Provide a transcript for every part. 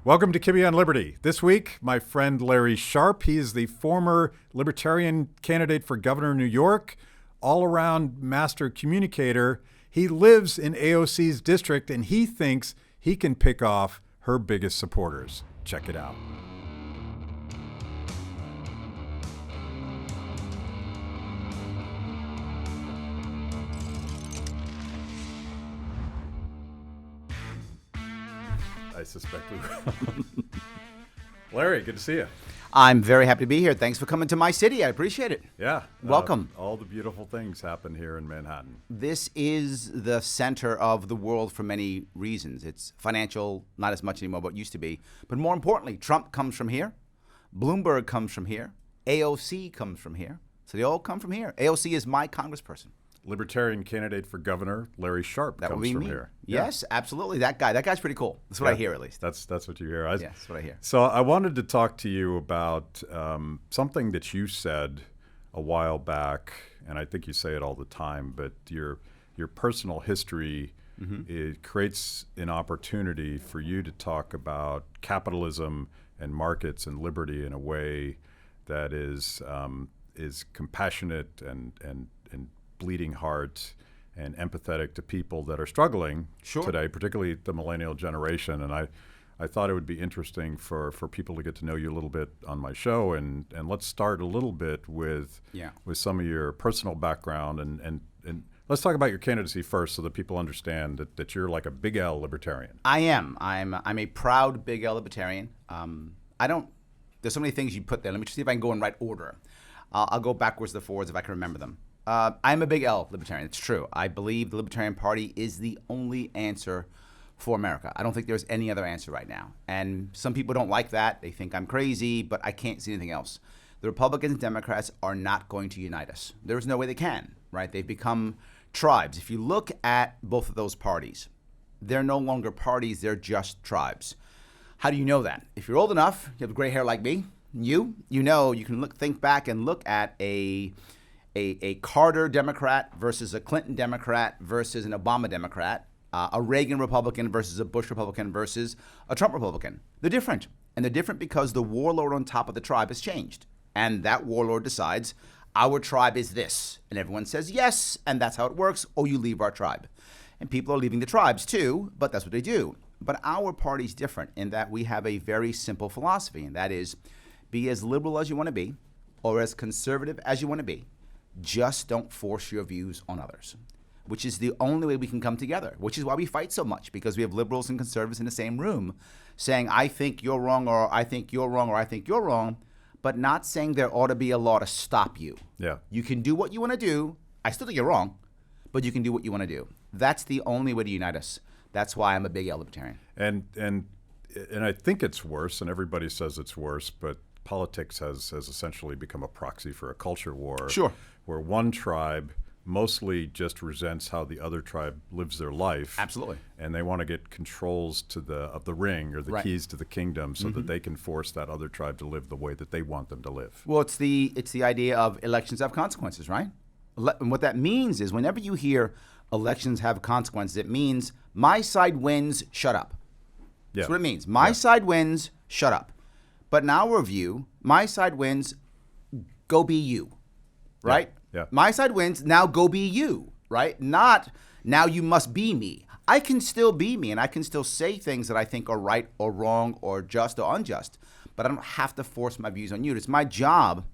Welcome to Kibbe on Liberty. This week, my friend Larry Sharpe. He is the former Libertarian candidate for governor of New York, all-around master communicator. He lives in AOC's district, and he thinks he can pick off her biggest supporters. Check it out. I suspect we will. Larry, good to see you. I'm very happy to be here. Thanks for coming to my city. I appreciate it. Yeah. Welcome. All the beautiful things happen here in Manhattan. This is the center of the world for many reasons. It's financial, not as much anymore, but it used to be. But more importantly, Trump comes from here. Bloomberg comes from here. AOC comes from here. So they all come from here. AOC is my congressperson. Libertarian candidate for governor, Larry Sharpe, comes from here. Yes, absolutely. That guy's pretty cool. That's what I hear, at least. That's what you hear. That's what I hear. So I wanted to talk to you about something that you said a while back, and I think you say it all the time, but your personal history, it creates an opportunity for you to talk about capitalism and markets and liberty in a way that is compassionate and bleeding heart and empathetic to people that are struggling today, particularly the millennial generation. And I thought it would be interesting for people to get to know you a little bit on my show. And let's start a little bit with some of your personal background. And let's talk about your candidacy first so that people understand that you're like a big L libertarian. I am. I'm a proud big L libertarian. There's so many things you put there. Let me just see if I can go in right order. I'll go backwards to forwards if I can remember them. I'm a big L libertarian. It's true. I believe the Libertarian Party is the only answer for America. I don't think there's any other answer right now. And some people don't like that. They think I'm crazy, but I can't see anything else. The Republicans and Democrats are not going to unite us. There's no way they can, right? They've become tribes. If you look at both of those parties, they're no longer parties. They're just tribes. How do you know that? If you're old enough, you have gray hair like me, you can think back and look at a Carter Democrat versus a Clinton Democrat versus an Obama Democrat, a Reagan Republican versus a Bush Republican versus a Trump Republican. They're different. And they're different because the warlord on top of the tribe has changed. And that warlord decides, our tribe is this. And everyone says yes, and that's how it works, or you leave our tribe. And people are leaving the tribes too, but that's what they do. But our party's different in that we have a very simple philosophy, and that is be as liberal as you want to be, or as conservative as you want to be. Just don't force your views on others, which is the only way we can come together, which is why we fight so much, because we have liberals and conservatives in the same room saying, I think you're wrong, or I think you're wrong, or I think you're wrong, but not saying there ought to be a law to stop you. Yeah. You can do what you want to do. I still think you're wrong, but you can do what you want to do. That's the only way to unite us. That's why I'm a big L libertarian. And I think it's worse, and everybody says it's worse, but politics has essentially become a proxy for a culture war. Sure. Where one tribe mostly just resents how the other tribe lives their life. Absolutely. And they want to get controls of the ring or the keys to the kingdom so that they can force that other tribe to live the way that they want them to live. Well, it's the idea of elections have consequences, right? And what that means is whenever you hear elections have consequences, it means my side wins, shut up. Yeah. That's what it means. My side wins, shut up. But in our view, my side wins, go be you, right? Yeah. My side wins, now go be you, right? Not now you must be me. I can still be me, and I can still say things that I think are right or wrong or just or unjust, but I don't have to force my views on you. It's my job.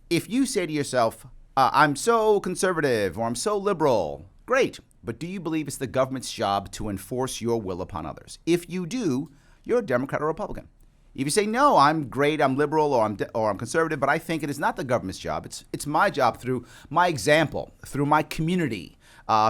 If you say to yourself, I'm so conservative or I'm so liberal, great. But do you believe it's the government's job to enforce your will upon others? If you do, you're a Democrat or Republican. If you say, no, I'm great, I'm liberal, or I'm conservative, but I think it is not the government's job. It's my job through my example, through my community,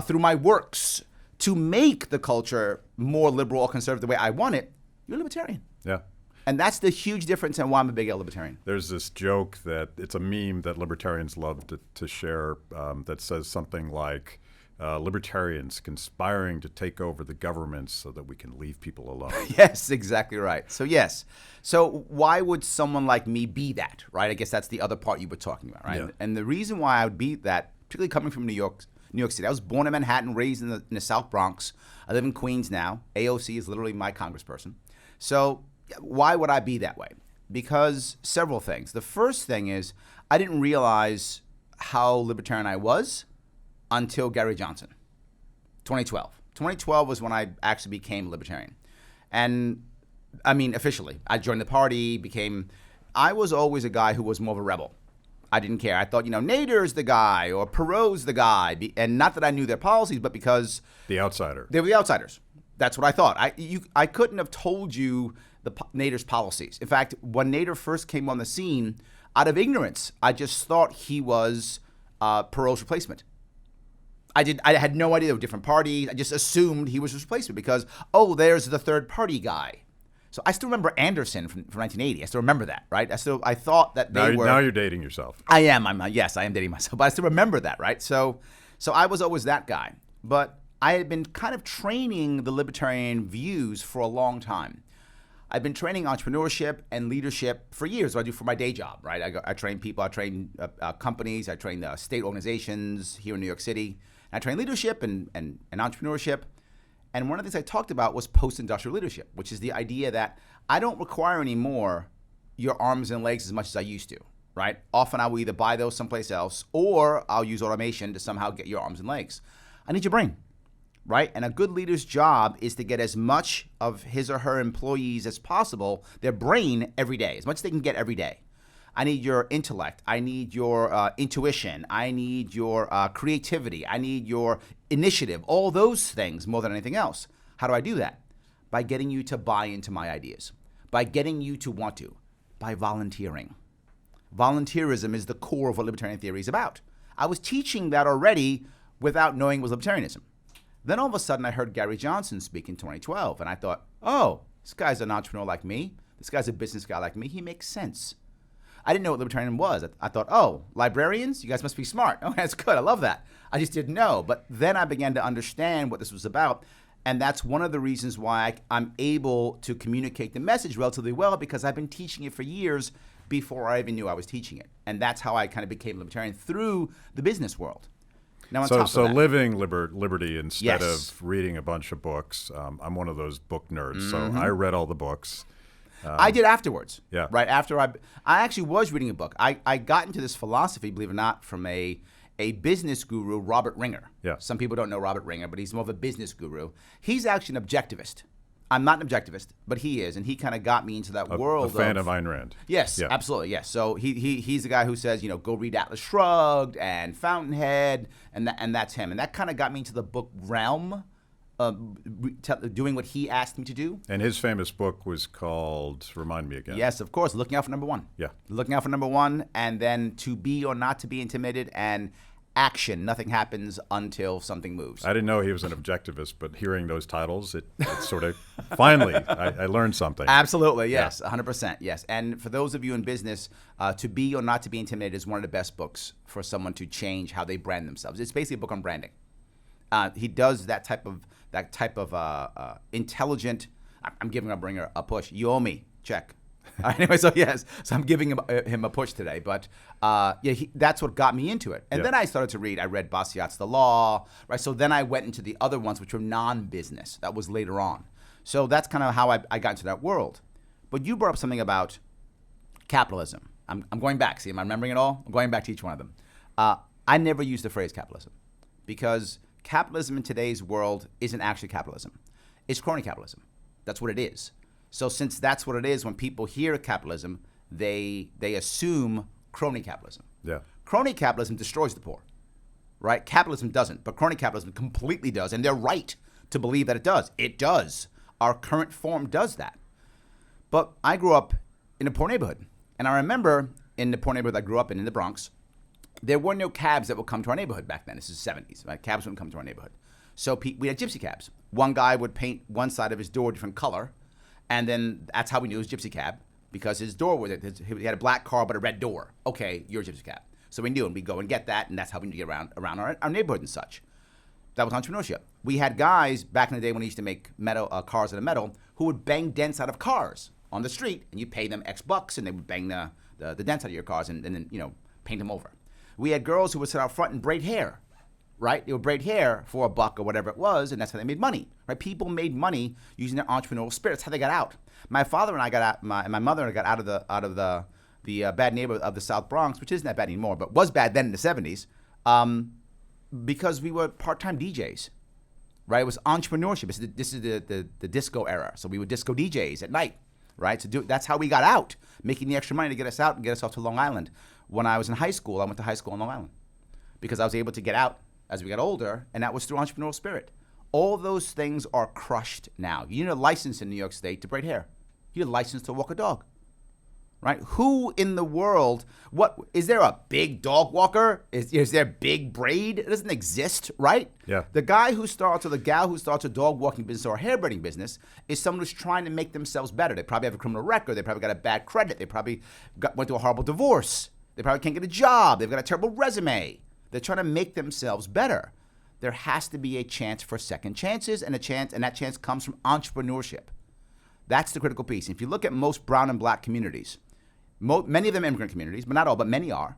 through my works, to make the culture more liberal or conservative the way I want it. You're a libertarian. Yeah. And that's the huge difference in why I'm a big L libertarian. There's this joke that it's a meme that libertarians love to share that says something like, libertarians conspiring to take over the government so that we can leave people alone. Yes, exactly right. So yes. So why would someone like me be that, right? I guess that's the other part you were talking about, right? Yeah. And the reason why I would be that, particularly coming from New York City, I was born in Manhattan, raised in the South Bronx. I live in Queens now. AOC is literally my congressperson. So why would I be that way? Because several things. The first thing is I didn't realize how libertarian I was until Gary Johnson, 2012. 2012 was when I actually became libertarian. And I mean, officially, I joined the party, I was always a guy who was more of a rebel. I didn't care. I thought, Nader's the guy or Perot's the guy. And not that I knew their policies, but because The outsider. they were the outsiders. That's what I thought. I couldn't have told you Nader's policies. In fact, when Nader first came on the scene, out of ignorance, I just thought he was Perot's replacement. I had no idea they were different parties. I just assumed he was his replacement because, there's the third party guy. So I still remember Anderson from 1980. I still remember that, right? I thought that they were. Now you're dating yourself. I am. Yes, I am dating myself, but I still remember that, right? So I was always that guy. But I had been kind of training the libertarian views for a long time. I've been training entrepreneurship and leadership for years. What I do for my day job, right? I train people. I train companies. I train state organizations here in New York City. I train leadership and entrepreneurship. And one of the things I talked about was post-industrial leadership, which is the idea that I don't require anymore your arms and legs as much as I used to, right? Often I will either buy those someplace else or I'll use automation to somehow get your arms and legs. I need your brain, right? And a good leader's job is to get as much of his or her employees as possible, their brain every day, as much as they can get every day. I need your intellect. I need your intuition. I need your creativity. I need your initiative, all those things more than anything else. How do I do that? By getting you to buy into my ideas, by getting you to want to, by volunteering. Volunteerism is the core of what libertarian theory is about. I was teaching that already without knowing it was libertarianism. Then all of a sudden I heard Gary Johnson speak in 2012, and I thought, this guy's an entrepreneur like me. This guy's a business guy like me. He makes sense. I didn't know what libertarian was. I thought, librarians? You guys must be smart. Oh, that's good. I love that. I just didn't know. But then I began to understand what this was about. And that's one of the reasons why I'm able to communicate the message relatively well, because I've been teaching it for years before I even knew I was teaching it. And that's how I kind of became libertarian through the business world. Now, on top of that, living liberty instead of reading a bunch of books. I'm one of those book nerds. So I read all the books. I did afterwards. Yeah. Right after I actually was reading a book. I got into this philosophy, believe it or not, from a business guru, Robert Ringer. Yeah. Some people don't know Robert Ringer, but he's more of a business guru. He's actually an objectivist. I'm not an objectivist, but he is, and he kind of got me into that world. A fan of Ayn Rand. Yes, yeah. Absolutely, yes. So he's the guy who says, go read Atlas Shrugged and Fountainhead, and that's him. And that kind of got me into the book realm. Doing what he asked me to do. And his famous book was called, remind me again. Yes, of course, Looking Out for Number One. Yeah. Looking Out for Number One, and then To Be or Not to Be Intimidated, and Action. Nothing happens until something moves. I didn't know he was an objectivist, but hearing those titles, it sort of, finally, I learned something. Absolutely, yes, 100%, yes. And for those of you in business, To Be or Not to Be Intimidated is one of the best books for someone to change how they brand themselves. It's basically a book on branding. He does that type of intelligent. I'm giving Ringer a push. You owe me. Check. Anyway, so I'm giving him a push today. But that's what got me into it. And then I started to read. I read Bastiat's The Law, right? So then I went into the other ones, which were non-business. That was later on. So that's kind of how I got into that world. But you brought up something about capitalism. I'm going back. See, am I remembering it all? I'm going back to each one of them. I never used the phrase capitalism because capitalism in today's world isn't actually capitalism. It's crony capitalism. That's what it is. So since that's what it is, when people hear capitalism, they assume crony capitalism. Yeah. Crony capitalism destroys the poor, right? Capitalism doesn't, but crony capitalism completely does, and they're right to believe that it does. It does. Our current form does that. But I grew up in a poor neighborhood, and I remember in the poor neighborhood I grew up in the Bronx, there were no cabs that would come to our neighborhood back then. This is the 70s, right? Cabs wouldn't come to our neighborhood. So we had gypsy cabs. One guy would paint one side of his door a different color, and then that's how we knew it was gypsy cab, because his door he had a black car but a red door. Okay, you're a gypsy cab. So we knew, and we'd go and get that, and that's how we knew to get around our neighborhood and such. That was entrepreneurship. We had guys back in the day when they used to make metal cars out of metal who would bang dents out of cars on the street, and you pay them X bucks, and they would bang the dents out of your cars and then paint them over. We had girls who would sit out front and braid hair, right? They would braid hair for $1 or whatever it was, and that's how they made money, right? People made money using their entrepreneurial spirit. That's how they got out. My father and I got out. My mother and I got out of the bad neighborhood of the South Bronx, which isn't that bad anymore, but was bad then in the 70s, because we were part-time DJs, right? It was entrepreneurship. This is the disco era. So we were disco DJs at night, right? That's how we got out, making the extra money to get us out and get us off to Long Island. When I was in high school, I went to high school in Long Island because I was able to get out as we got older, and that was through entrepreneurial spirit. All those things are crushed now. You need a license in New York State to braid hair. You need a license to walk a dog, right? Who in the world, what, is there a big dog walker? Is there big braid? It doesn't exist, right? Yeah. The guy who starts or the gal who starts a dog walking business or a hair braiding business is someone who's trying to make themselves better. They probably have a criminal record. They probably got a bad credit. They probably went through a horrible divorce. They probably can't get a job. They've got a terrible resume. They're trying to make themselves better. There has to be a chance for second chances, and that chance comes from entrepreneurship. That's the critical piece. If you look at most brown and black communities, many of them immigrant communities, but not all, but many are,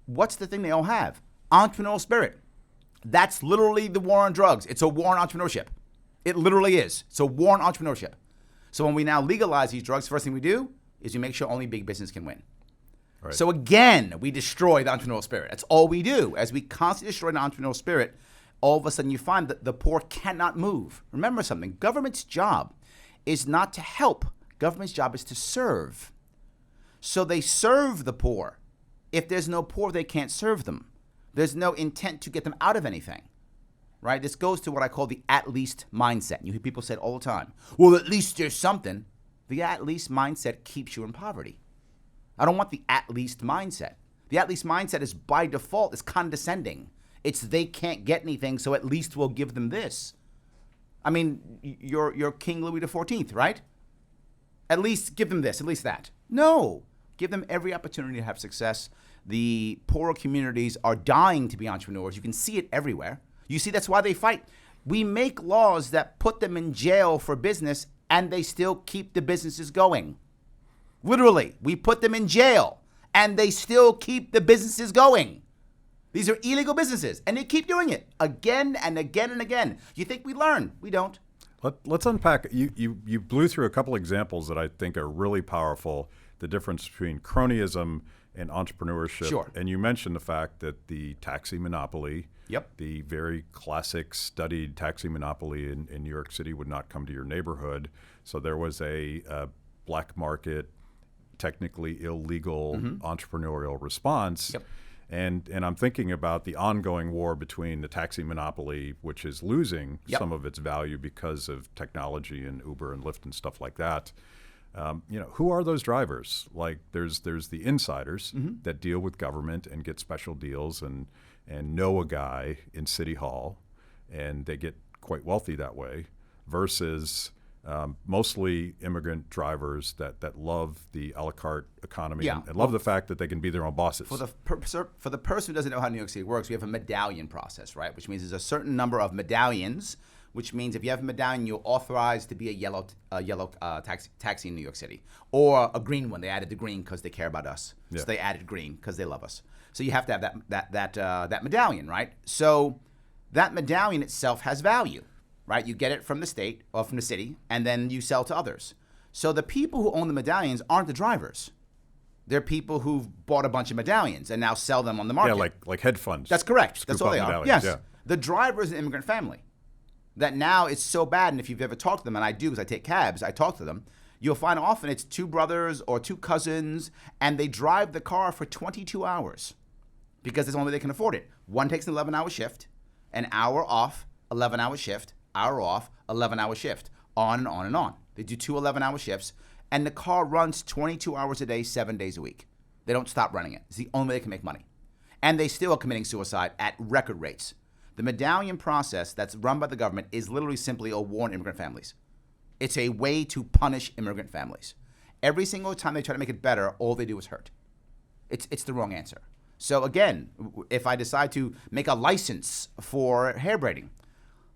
what's the thing they all have? Entrepreneurial spirit. That's literally the war on drugs. It's a war on entrepreneurship. It literally is. It's a war on entrepreneurship. So when we now legalize these drugs, first thing we do is we make sure only big business can win. Right. So again, we destroy the entrepreneurial spirit. That's all we do. As we constantly destroy the entrepreneurial spirit, all of a sudden you find that the poor cannot move. Remember something, government's job is not to help. Government's job is to serve. So they serve the poor. If there's no poor, they can't serve them. There's no intent to get them out of anything, right? This goes to what I call the at least mindset. You hear people say it all the time. Well, at least there's something. The at least mindset keeps you in poverty. I don't want the at least mindset. The at least mindset is by default, is condescending. It's they can't get anything, so at least we'll give them this. I mean, you're King Louis XIV, right? At least give them this, at least that. No, give them every opportunity to have success. The poorer communities are dying to be entrepreneurs. You can see it everywhere. You see, that's why they fight. We make laws that put them in jail for business, and they still keep the businesses going. Literally, we put them in jail, and they still keep the businesses going. These are illegal businesses, and they keep doing it again and again and again. You think we learn? We don't. Let's unpack. You blew through a couple examples that I think are really powerful, the difference between cronyism and entrepreneurship. Sure. And you mentioned the fact that the taxi monopoly, yep, the very classic studied taxi monopoly in New York City would not come to your neighborhood. So there was a black market, technically illegal entrepreneurial response. Yep. And I'm thinking about the ongoing war between the taxi monopoly, which is losing some of its value because of technology and Uber and Lyft and stuff like that. Who are those drivers? Like there's the insiders that deal with government and get special deals and know a guy in City Hall, and they get quite wealthy that way, versus mostly immigrant drivers that love the a la carte economy and love the fact that they can be their own bosses. For the person who doesn't know how New York City works, we have a medallion process, right? Which means there's a certain number of medallions, which means if you have a medallion, you're authorized to be a yellow taxi in New York City, or a green one. They added the green because they care about us. Yeah. So they added green because they love us. So you have to have that medallion, right? So that medallion itself has value. Right, you get it from the state or from the city, and then you sell to others. So the people who own the medallions aren't the drivers. They're people who've bought a bunch of medallions and now sell them on the market. Yeah, like hedge funds. That's correct. That's all they are. Yes. Yeah. The driver is an immigrant family. That now it's so bad, and if you've ever talked to them, and I do because I take cabs, I talk to them, you'll find often it's two brothers or two cousins, and they drive the car for 22 hours because it's the only way they can afford it. One takes an 11-hour shift, an hour off, 11-hour shift, hour off, 11-hour shift, on and on and on. They do two 11-hour shifts, and the car runs 22 hours a day, 7 days a week. They don't stop running it. It's the only way they can make money. And they still are committing suicide at record rates. The medallion process that's run by the government is literally simply a war on immigrant families. It's a way to punish immigrant families. Every single time they try to make it better, all they do is hurt. It's the wrong answer. So again, if I decide to make a license for hair braiding,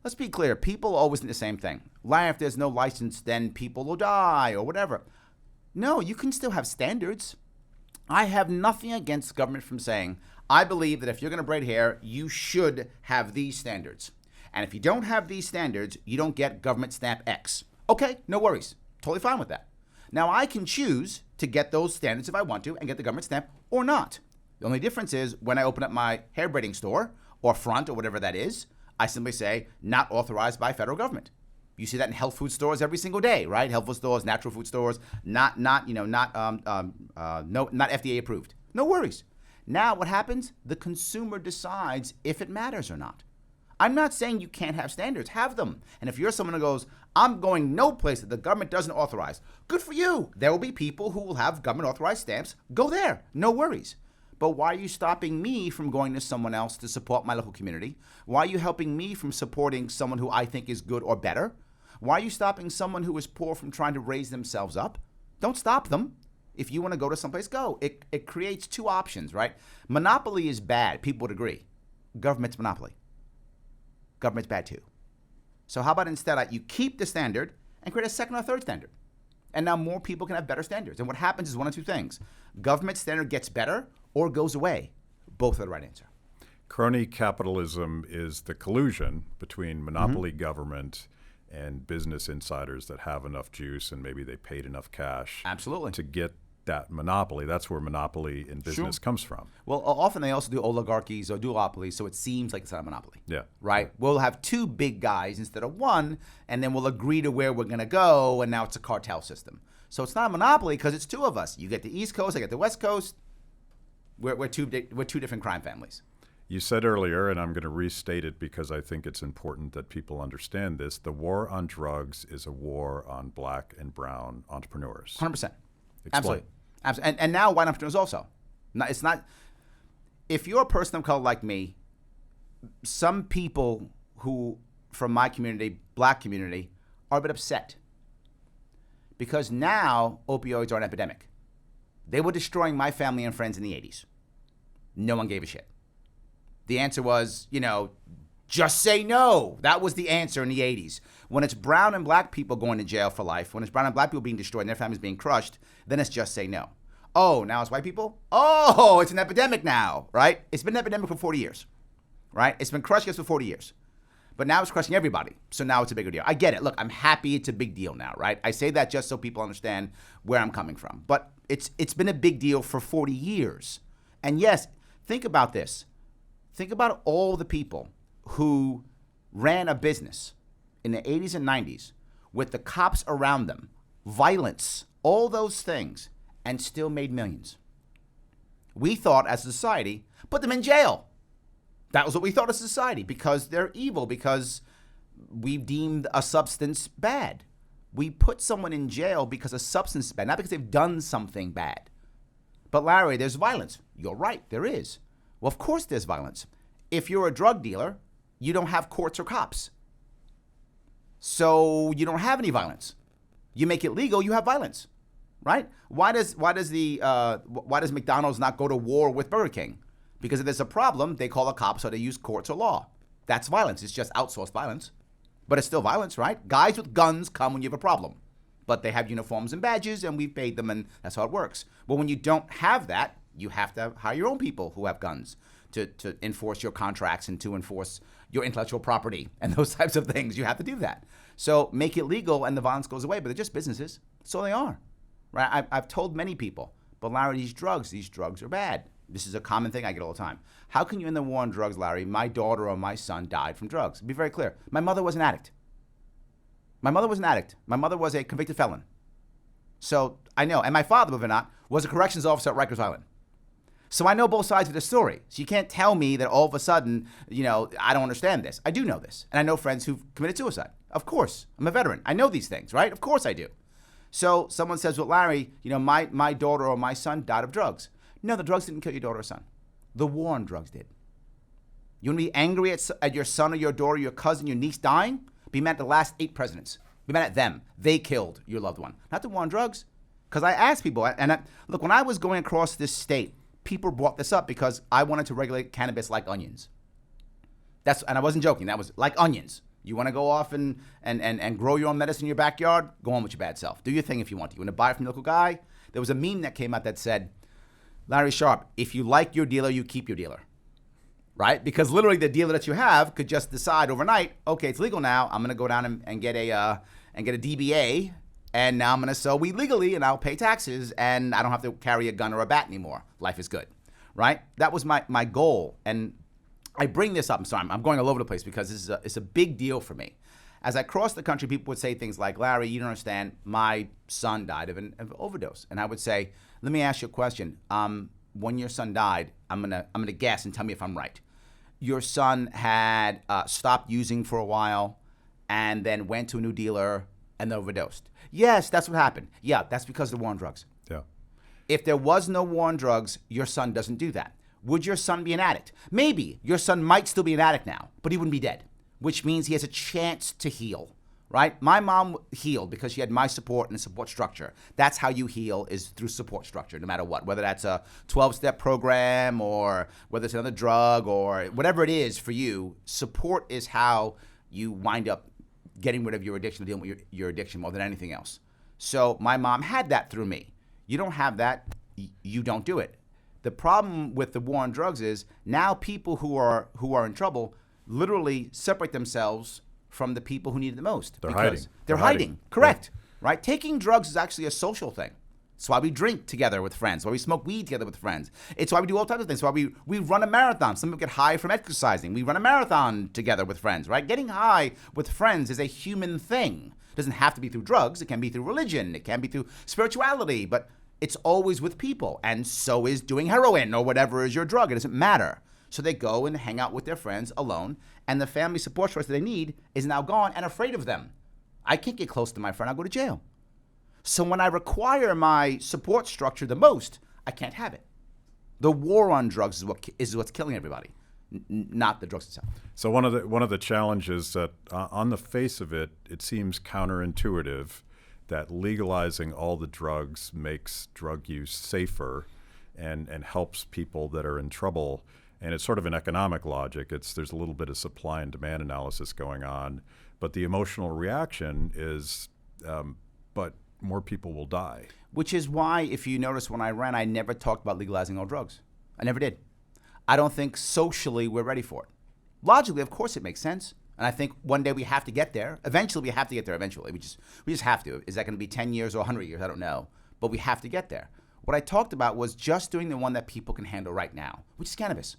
let's be clear, people always think the same thing. If there's no license, then people will die or whatever. No, you can still have standards. I have nothing against government from saying, I believe that if you're going to braid hair, you should have these standards. And if you don't have these standards, you don't get government stamp X. Okay, no worries. Totally fine with that. Now, I can choose to get those standards if I want to and get the government stamp or not. The only difference is when I open up my hair braiding store or front or whatever that is, I simply say, not authorized by federal government. You see that in health food stores every single day, right? Health food stores, natural food stores, not FDA approved. No worries. Now what happens? The consumer decides if it matters or not. I'm not saying you can't have standards. Have them. And if you're someone who goes, I'm going no place that the government doesn't authorize, good for you. There will be people who will have government authorized stamps. Go there. No worries. But why are you stopping me from going to someone else to support my local community? Why are you helping me from supporting someone who I think is good or better? Why are you stopping someone who is poor from trying to raise themselves up? Don't stop them. If you want to go to someplace, go. It creates two options, right? Monopoly is bad. People would agree. Government's monopoly. Government's bad too. So how about instead you keep the standard and create a second or third standard? And now more people can have better standards. And what happens is one of two things. Government standard gets better or goes away. Both are the right answer. Crony capitalism is the collusion between monopoly government and business insiders that have enough juice and maybe they paid enough cash Absolutely. to get that monopoly. That's where monopoly in business comes from. Well, often they also do oligarchies or duopolies, so it seems like it's not a monopoly. Yeah. Right? We'll have two big guys instead of one, and then we'll agree to where we're going to go, and now it's a cartel system. So it's not a monopoly because it's two of us. You get the East Coast, I get the West Coast. We're two different crime families. You said earlier, and I'm going to restate it because I think it's important that people understand this, the war on drugs is a war on black and brown entrepreneurs. 100%. Absolutely. And now white entrepreneurs also. It's not, if you're a person of color like me, some people who, from my community, black community, are a bit upset. Because now opioids are an epidemic. They were destroying my family and friends in the 80s. No one gave a shit. The answer was, just say no. That was the answer in the 80s. When it's brown and black people going to jail for life, when it's brown and black people being destroyed and their families being crushed, then it's just say no. Oh, now it's white people? Oh, it's an epidemic now, right? It's been an epidemic for 40 years, right? It's been crushing us for 40 years. But now it's crushing everybody. So now it's a bigger deal. I get it. Look, I'm happy it's a big deal now, right? I say that just so people understand where I'm coming from. But it's been a big deal for 40 years. And yes, think about this. Think about all the people who ran a business in the 80s and 90s with the cops around them, violence, all those things, and still made millions. We thought as a society, put them in jail. That was what we thought as a society because they're evil, because we deemed a substance bad. We put someone in jail because a substance is bad, not because they've done something bad. But Larry, there's violence. You're right, there is. Well, of course there's violence. If you're a drug dealer, you don't have courts or cops. So you don't have any violence. You make it legal, you have violence, right? Why does McDonald's not go to war with Burger King? Because if there's a problem, they call the cops or they use courts or law. That's violence. It's just outsourced violence. But it's still violence, right? Guys with guns come when you have a problem. But they have uniforms and badges, and we've paid them, and that's how it works. But when you don't have that, you have to hire your own people who have guns to enforce your contracts and to enforce your intellectual property and those types of things. You have to do that. So make it legal and the violence goes away, but they're just businesses. So they are, right? I've told many people, but Larry, these drugs are bad. This is a common thing I get all the time. How can you end the war on drugs, Larry? My daughter or my son died from drugs. Be very clear. My mother was an addict. My mother was a convicted felon. So I know. And my father, believe it or not, was a corrections officer at Rikers Island. So I know both sides of the story. So you can't tell me that all of a sudden, I don't understand this. I do know this. And I know friends who've committed suicide. Of course. I'm a veteran. I know these things, right? Of course I do. So someone says, well, Larry, my daughter or my son died of drugs. No, the drugs didn't kill your daughter or son. The war on drugs did. You want to be angry at your son or your daughter, your cousin, your niece dying? Be mad at the last 8 presidents. Be mad at them. They killed your loved one. Not the war on drugs. Because I asked people, look, when I was going across this state, people brought this up because I wanted to regulate cannabis like onions. And I wasn't joking. That was like onions. You want to go off and grow your own medicine in your backyard? Go on with your bad self. Do your thing if you want to. You want to buy it from the local guy? There was a meme that came out that said, Larry Sharpe, if you like your dealer, you keep your dealer. Right? Because literally the dealer that you have could just decide overnight, okay, it's legal now. I'm going to go down and get a DBA, and now I'm going to sell weed legally, and I'll pay taxes, and I don't have to carry a gun or a bat anymore. Life is good. Right? That was my goal. And I bring this up. I'm sorry, I'm going all over the place because it's a big deal for me. As I cross the country, people would say things like, Larry, you don't understand. My son died of an overdose. And I would say, let me ask you a question. When your son died, I'm gonna guess and tell me if I'm right. Your son had stopped using for a while and then went to a new dealer and overdosed. Yes, that's what happened. Yeah, that's because of the war on drugs. Yeah. If there was no war on drugs, your son doesn't do that. Would your son be an addict? Maybe. Your son might still be an addict now, but he wouldn't be dead, which means he has a chance to heal, right? My mom healed because she had my support and a support structure. That's how you heal, is through support structure, no matter what, whether that's a 12-step program or whether it's another drug or whatever it is for you. Support is how you wind up getting rid of your addiction, dealing with your addiction more than anything else. So my mom had that through me. You don't have that, you don't do it. The problem with the war on drugs is now people who are in trouble literally separate themselves from the people who need it the most. They're hiding. They're hiding. Correct. Yeah. Right? Taking drugs is actually a social thing. It's why we drink together with friends, why we smoke weed together with friends. It's why we do all types of things. It's why we run a marathon. Some people get high from exercising. We run a marathon together with friends, right? Getting high with friends is a human thing. It doesn't have to be through drugs. It can be through religion. It can be through spirituality, but it's always with people. And so is doing heroin or whatever is your drug. It doesn't matter. So they go and hang out with their friends alone, and the family support structure they need is now gone and afraid of them. I can't get close to my friend. I'll go to jail. So when I require my support structure the most, I can't have it. The war on drugs is what's killing everybody, not the drugs itself. So one of the challenges that on the face of it, it seems counterintuitive that legalizing all the drugs makes drug use safer and helps people that are in trouble. And it's sort of an economic logic. There's a little bit of supply and demand analysis going on, but the emotional reaction is, but more people will die. Which is why, if you notice, when I ran, I never talked about legalizing all drugs. I never did. I don't think socially we're ready for it. Logically, of course, it makes sense. And I think one day we have to get there. Eventually, we have to get there eventually. We just have to. Is that going to be 10 years or 100 years? I don't know. But we have to get there. What I talked about was just doing the one that people can handle right now, which is cannabis.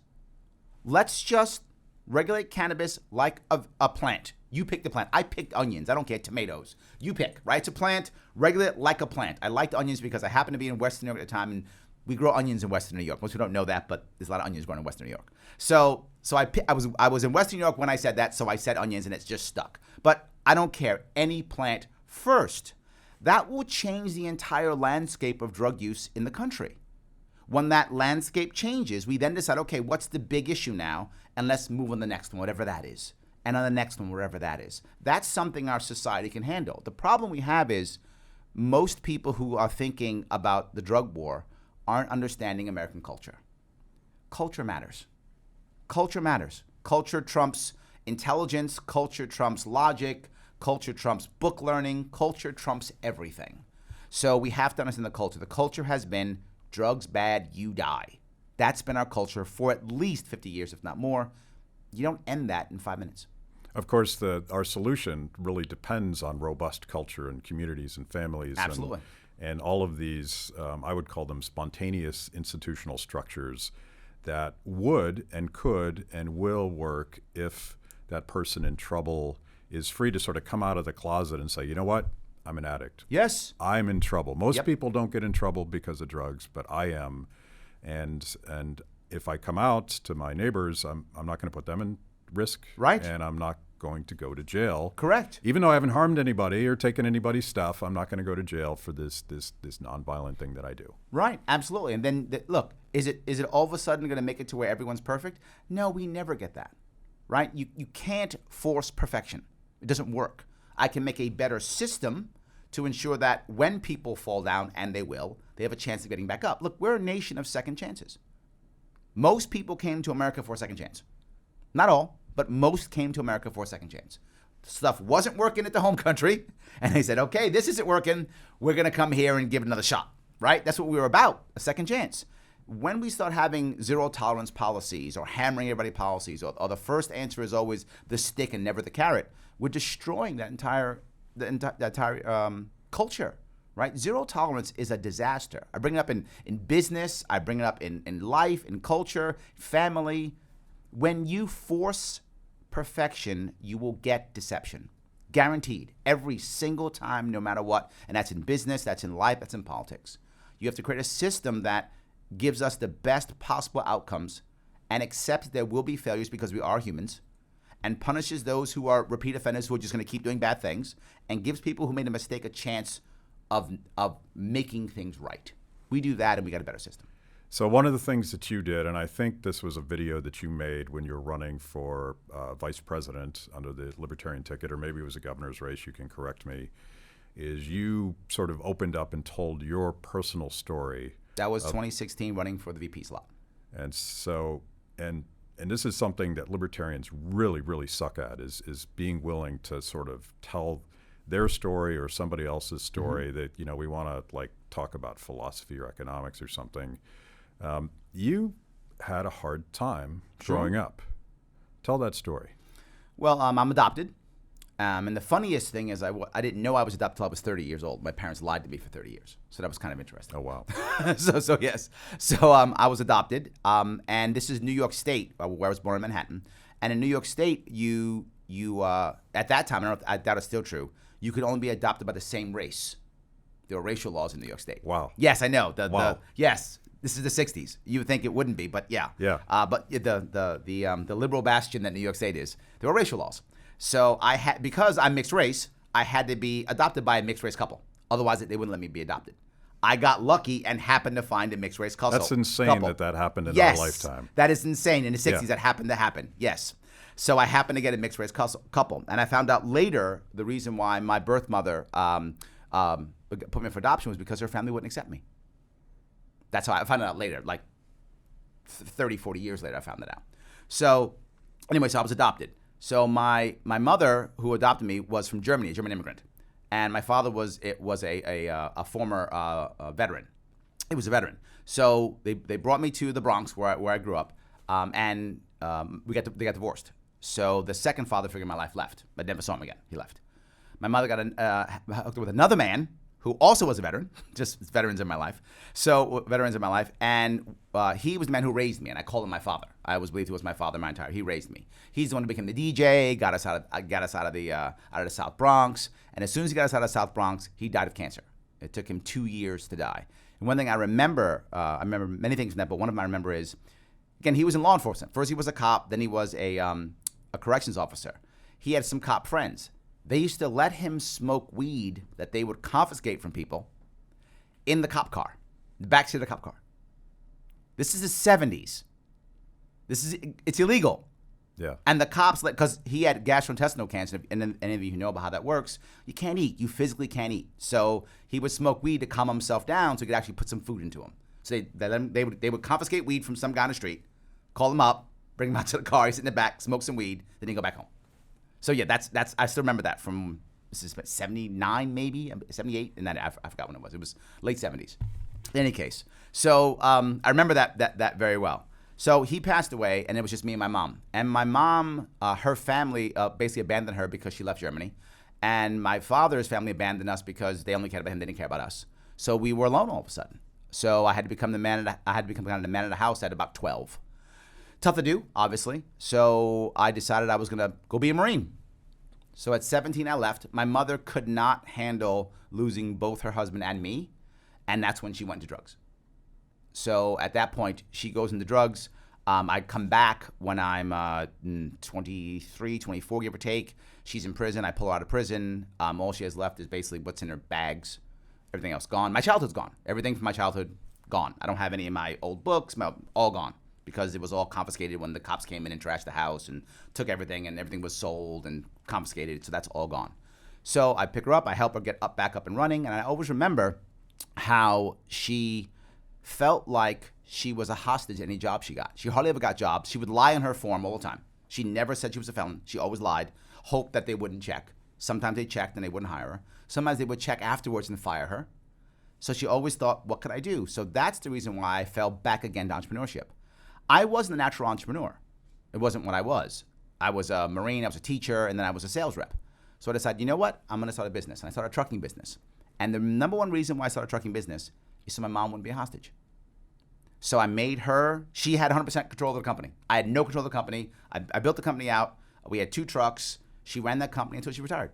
Let's just regulate cannabis like a plant. You pick the plant. I picked onions. I don't care, tomatoes. You pick, right? It's a plant. Regulate it like a plant. I liked onions because I happened to be in Western New York at the time, and we grow onions in Western New York. Most people don't know that, but there's a lot of onions grown in Western New York. So I was in Western New York when I said that, so I said onions, and it's just stuck. But I don't care. Any plant first. That will change the entire landscape of drug use in the country. When that landscape changes, we then decide, okay, what's the big issue now? And let's move on the next one, whatever that is. And on the next one, wherever that is. That's something our society can handle. The problem we have is most people who are thinking about the drug war aren't understanding American culture. Culture matters. Culture matters. Culture trumps intelligence. Culture trumps logic. Culture trumps book learning. Culture trumps everything. So we have to understand the culture. The culture has been drugs bad, you die. That's been our culture for at least 50 years, if not more. You don't end that in 5 minutes. Of course, our solution really depends on robust culture and communities and families. Absolutely. And all of these, I would call them spontaneous institutional structures that would and could and will work if that person in trouble is free to sort of come out of the closet and say, you know what? I'm an addict. Yes. I'm in trouble. Most people don't get in trouble because of drugs, but I am. And if I come out to my neighbors, I'm not going to put them in risk. Right. And I'm not going to go to jail. Correct. Even though I haven't harmed anybody or taken anybody's stuff, I'm not going to go to jail for this nonviolent thing that I do. Right. Absolutely. And then look, is it all of a sudden going to make it to where everyone's perfect? No, we never get that. Right? You can't force perfection. It doesn't work. I can make a better system to ensure that when people fall down, and they will, they have a chance of getting back up. Look, we're a nation of second chances. Most people came to America for a second chance. Not all, but most came to America for a second chance. Stuff wasn't working at the home country, and they said, okay, this isn't working. We're going to come here and give it another shot, right? That's what we were about, a second chance. when we start having zero tolerance policies or hammering everybody policies, or the first answer is always the stick and never the carrot, we're destroying that entire culture, right? Zero tolerance is a disaster. I bring it up in business. I bring it up in life, in culture, family. When you force perfection, you will get deception. Guaranteed. Every single time, no matter what. And that's in business, that's in life, that's in politics. You have to create a system that gives us the best possible outcomes and accepts there will be failures because we are humans, and punishes those who are repeat offenders who are just going to keep doing bad things, and gives people who made a mistake a chance of making things right. We do that and we got a better system. So one of the things that you did, and I think this was a video that you made when you were running for vice president under the Libertarian ticket, or maybe it was a governor's race, you can correct me, is you sort of opened up and told your personal story. That was 2016, running for the VP slot. And so, and this is something that libertarians really, really suck at, is being willing to sort of tell their story or somebody else's story. That, you know, we want to like talk about philosophy or economics or something. You had a hard time growing up. Tell that story. Well, I'm adopted. And the funniest thing is I didn't know I was adopted until I was 30 years old. My parents lied to me for 30 years. So that was kind of interesting. Oh, wow. So yes. So I was adopted. And this is New York State, where I was born in Manhattan. And in New York State, you at that time, I doubt it's still true, you could only be adopted by the same race. There were racial laws in New York State. Wow. Yes, I know. Wow. Yes. This is the 60s. You would think it wouldn't be, but yeah. Yeah. But the liberal bastion that New York State is, there were racial laws. So because I'm mixed race, I had to be adopted by a mixed race couple. Otherwise, they wouldn't let me be adopted. I got lucky and happened to find a mixed race couple. That's insane that happened in our lifetime. That is insane. In the 60s, that happened to happen. Yes. So I happened to get a mixed race couple. And I found out later the reason why my birth mother put me for adoption was because her family wouldn't accept me. That's how I found it out later, like 30, 40 years later, I found that out. So anyway, so I was adopted. So my mother, who adopted me, was from Germany, a German immigrant. And my father was a former veteran. He was a veteran. So they brought me to the Bronx, where I grew up, and they got divorced. So the second father figure in my life left. I never saw him again. He left. My mother got hooked up with another man who also was a veteran, just veterans in my life. And he was the man who raised me, and I called him my father. I always believed he was my father he raised me. He's the one who became the DJ, got us out of the South Bronx, and as soon as he got us out of the South Bronx, he died of cancer. It took him 2 years to die. And one thing I remember many things from that, but one of them I remember is, again, he was in law enforcement. First he was a cop, then he was a corrections officer. He had some cop friends. They used to let him smoke weed that they would confiscate from people in the cop car, the backseat of the cop car. This is the 70s. It's illegal. Yeah. And the cops, because he had gastrointestinal cancer, and any of you who know about how that works, you can't eat. You physically can't eat. So he would smoke weed to calm himself down so he could actually put some food into him. So they would confiscate weed from some guy on the street, call him up, bring him out to the car, he'd sit in the back, smoke some weed, then he'd go back home. So yeah, that's I still remember that from, this is 79 maybe, 78, and then I forgot when it was. It was late 70s. In any case, so I remember that very well. So he passed away, and it was just me and my mom. And my mom, her family basically abandoned her because she left Germany, and my father's family abandoned us because they only cared about him, they didn't care about us. So we were alone all of a sudden. So I had to become the man kind of the man of the house at about 12. Tough to do, obviously. So I decided I was going to go be a Marine. So at 17, I left. My mother could not handle losing both her husband and me, and that's when she went into drugs. So at that point, she goes into drugs. I come back when I'm 23, 24, give or take. She's in prison. I pull her out of prison. All she has left is basically what's in her bags. Everything else gone. My childhood's gone. Everything from my childhood, gone. I don't have any of my old books, all gone. Because it was all confiscated when the cops came in and trashed the house and took everything, and everything was sold and confiscated, so that's all gone. So I pick her up, I help her get back up and running, and I always remember how she felt like she was a hostage at any job she got. She hardly ever got jobs. She would lie on her form all the time. She never said she was a felon. She always lied, hoped that they wouldn't check. Sometimes they checked and they wouldn't hire her. Sometimes they would check afterwards and fire her. So she always thought, what could I do? So that's the reason why I fell back again to entrepreneurship. I wasn't a natural entrepreneur. It wasn't what I was. I was a Marine, I was a teacher, and then I was a sales rep. So I decided, you know what? I'm going to start a business. And I started a trucking business. And the number one reason why I started a trucking business is so my mom wouldn't be a hostage. So I made her, she had 100% control of the company. I had no control of the company. I built the company out. We had 2 trucks. She ran that company until she retired.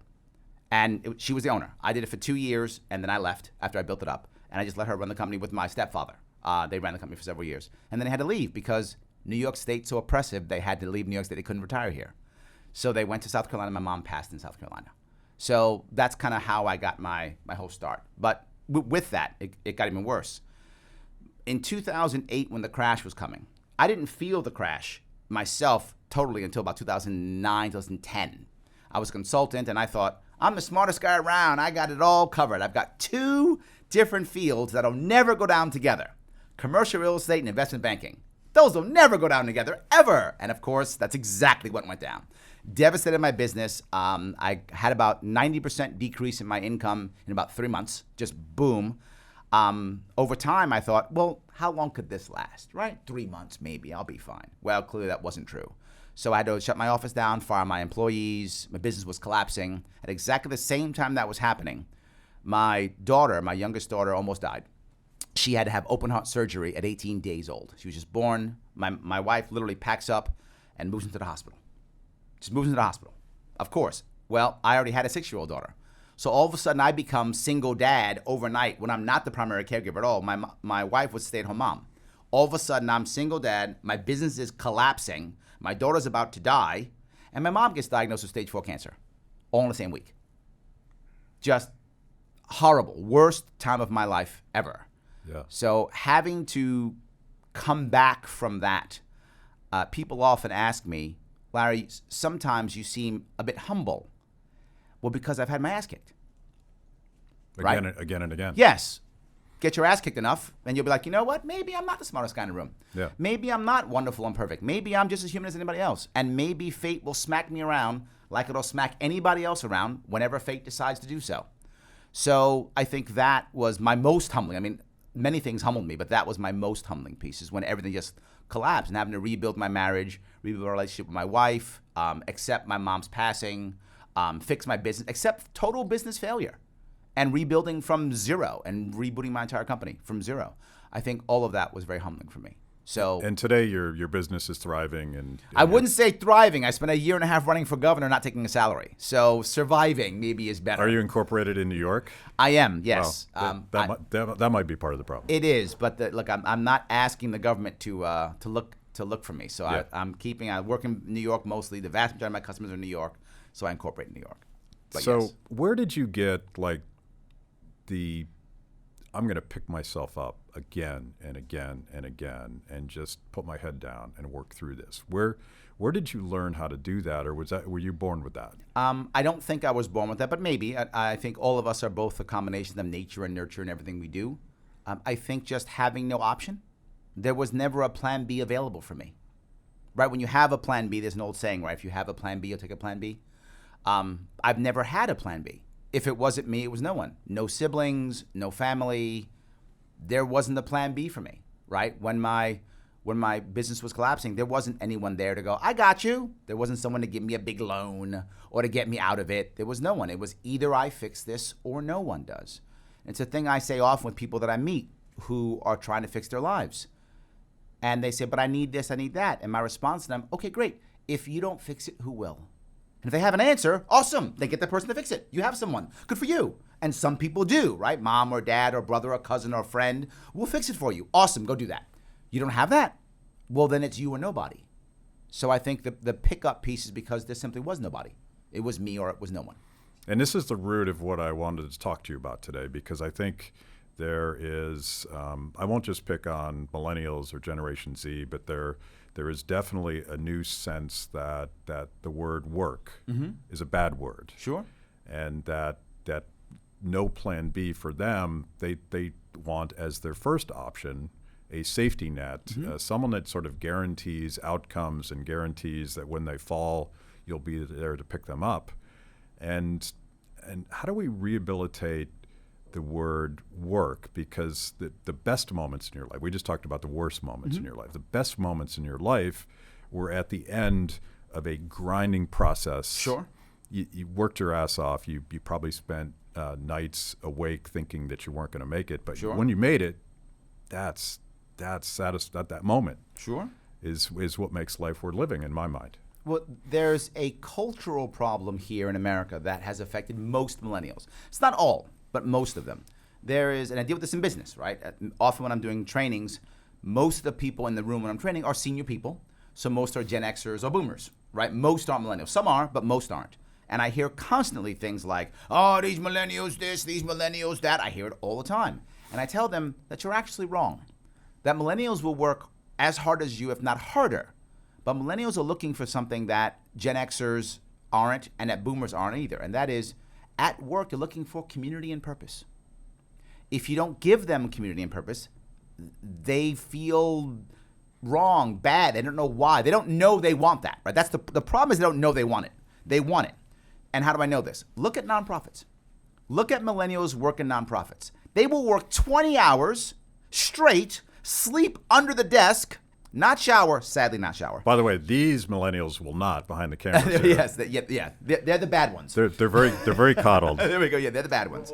And she was the owner. I did it for 2 years, and then I left after I built it up. And I just let her run the company with my stepfather. They ran the company for several years. And then they had to leave because New York State's so oppressive, they had to leave New York State. They couldn't retire here. So they went to South Carolina. My mom passed in South Carolina. So that's kind of how I got my whole start. But with that, it got even worse. In 2008, when the crash was coming, I didn't feel the crash myself totally until about 2009, 2010. I was a consultant, and I thought, I'm the smartest guy around. I got it all covered. I've got 2 different fields that'll never go down together. Commercial real estate and investment banking. Those will never go down together, ever. And of course, that's exactly what went down. Devastated my business. I had about 90% decrease in my income in about 3 months. Just boom. Over time, I thought, well, how long could this last, right? 3 months, maybe. I'll be fine. Well, clearly that wasn't true. So I had to shut my office down, fire my employees. My business was collapsing. At exactly the same time that was happening, my daughter, my youngest daughter, almost died. She had to have open heart surgery at 18 days old. She was just born. My wife literally packs up and moves into the hospital. Just moves into the hospital. Of course. Well, I already had a 6-year-old daughter. So all of a sudden I become single dad overnight when I'm not the primary caregiver at all. My wife was a stay-at-home mom. All of a sudden I'm single dad. My business is collapsing. My daughter's about to die. And my mom gets diagnosed with stage 4 cancer. All in the same week. Just horrible. Worst time of my life ever. Yeah. So having to come back from that, people often ask me, Larry, sometimes you seem a bit humble. Well, because I've had my ass kicked. Again, right? again and again. Yes. Get your ass kicked enough, and you'll be like, you know what? Maybe I'm not the smartest guy in the room. Yeah. Maybe I'm not wonderful and perfect. Maybe I'm just as human as anybody else. And maybe fate will smack me around like it'll smack anybody else around whenever fate decides to do so. So I think that was my most humbling. I mean, many things humbled me, but that was my most humbling piece, is when everything just collapsed and having to rebuild my marriage, rebuild my relationship with my wife, accept my mom's passing, fix my business, accept total business failure, and rebuilding from zero and rebooting my entire company from zero. I think all of that was very humbling for me. So, and today your business is thriving, and I wouldn't say thriving. I spent a year and a half running for governor, not taking a salary. So surviving maybe is better. Are you incorporated in New York? I am, yes. Well, that might be part of the problem. It is, but look, I'm not asking the government to look for me. So Yeah. I work in New York mostly. The vast majority of my customers are in New York, so I incorporate in New York. But so yes. Where did you get I'm going to pick myself up again and again and again and just put my head down and work through this? Where did you learn how to do that, or were you born with that? I don't think I was born with that, but maybe. I think all of us are both a combination of nature and nurture in everything we do. I think just having no option. There was never a plan B available for me. Right? When you have a plan B, there's an old saying, right? If you have a plan B, you'll take a plan B. I've never had a plan B. If it wasn't me, it was no one. No siblings, no family. There wasn't a plan B for me, right? When my business was collapsing, there wasn't anyone there to go, I got you. There wasn't someone to give me a big loan or to get me out of it. There was no one. It was either I fix this or no one does. It's a thing I say often with people that I meet who are trying to fix their lives. And they say, but I need this, I need that. And my response to them, okay, great. If you don't fix it, who will? And if they have an answer, awesome. They get the person to fix it. You have someone. Good for you. And some people do, right? Mom or dad or brother or cousin or friend will fix it for you. Awesome. Go do that. You don't have that? Well, then it's you or nobody. So I think the pickup piece is because there simply was nobody. It was me or it was no one. And this is the root of what I wanted to talk to you about today, because I think there is, I won't just pick on millennials or Generation Z, but there is definitely a new sense that the word work is a bad word. Sure. And that no plan B for them, they want as their first option a safety net, someone that sort of guarantees outcomes and guarantees that when they fall, you'll be there to pick them up. And how do we rehabilitate the word work, because the best moments in your life, we just talked about the worst moments in your life. The best moments in your life were at the end of a grinding process. Sure. You worked your ass off. You probably spent nights awake thinking that you weren't going to make it. But Sure. when you made it, that's that moment. Sure. Is what makes life worth living in my mind. Well, there's a cultural problem here in America that has affected most millennials. It's not all, but most of them. There is, and I deal with this in business, right? Often when I'm doing trainings, most of the people in the room when I'm training are senior people. So most are Gen Xers or boomers, right? Most aren't millennials. Some are, but most aren't. And I hear constantly things like, oh, these millennials this, these millennials that. I hear it all the time. And I tell them that you're actually wrong. That millennials will work as hard as you, if not harder. But millennials are looking for something that Gen Xers aren't and that boomers aren't either. And that is, at work, they're looking for community and purpose. If you don't give them community and purpose, they feel wrong, bad. They don't know why. They don't know they want that, right? That's the problem is they don't know they want it. They want it. And how do I know this? Look at nonprofits. Look at millennials work in nonprofits. They will work 20 hours straight, sleep under the desk, not shower, sadly not shower. By the way, these millennials will not behind the camera. Yes, they're the bad ones. They're very coddled. There we go. Yeah, they're the bad ones.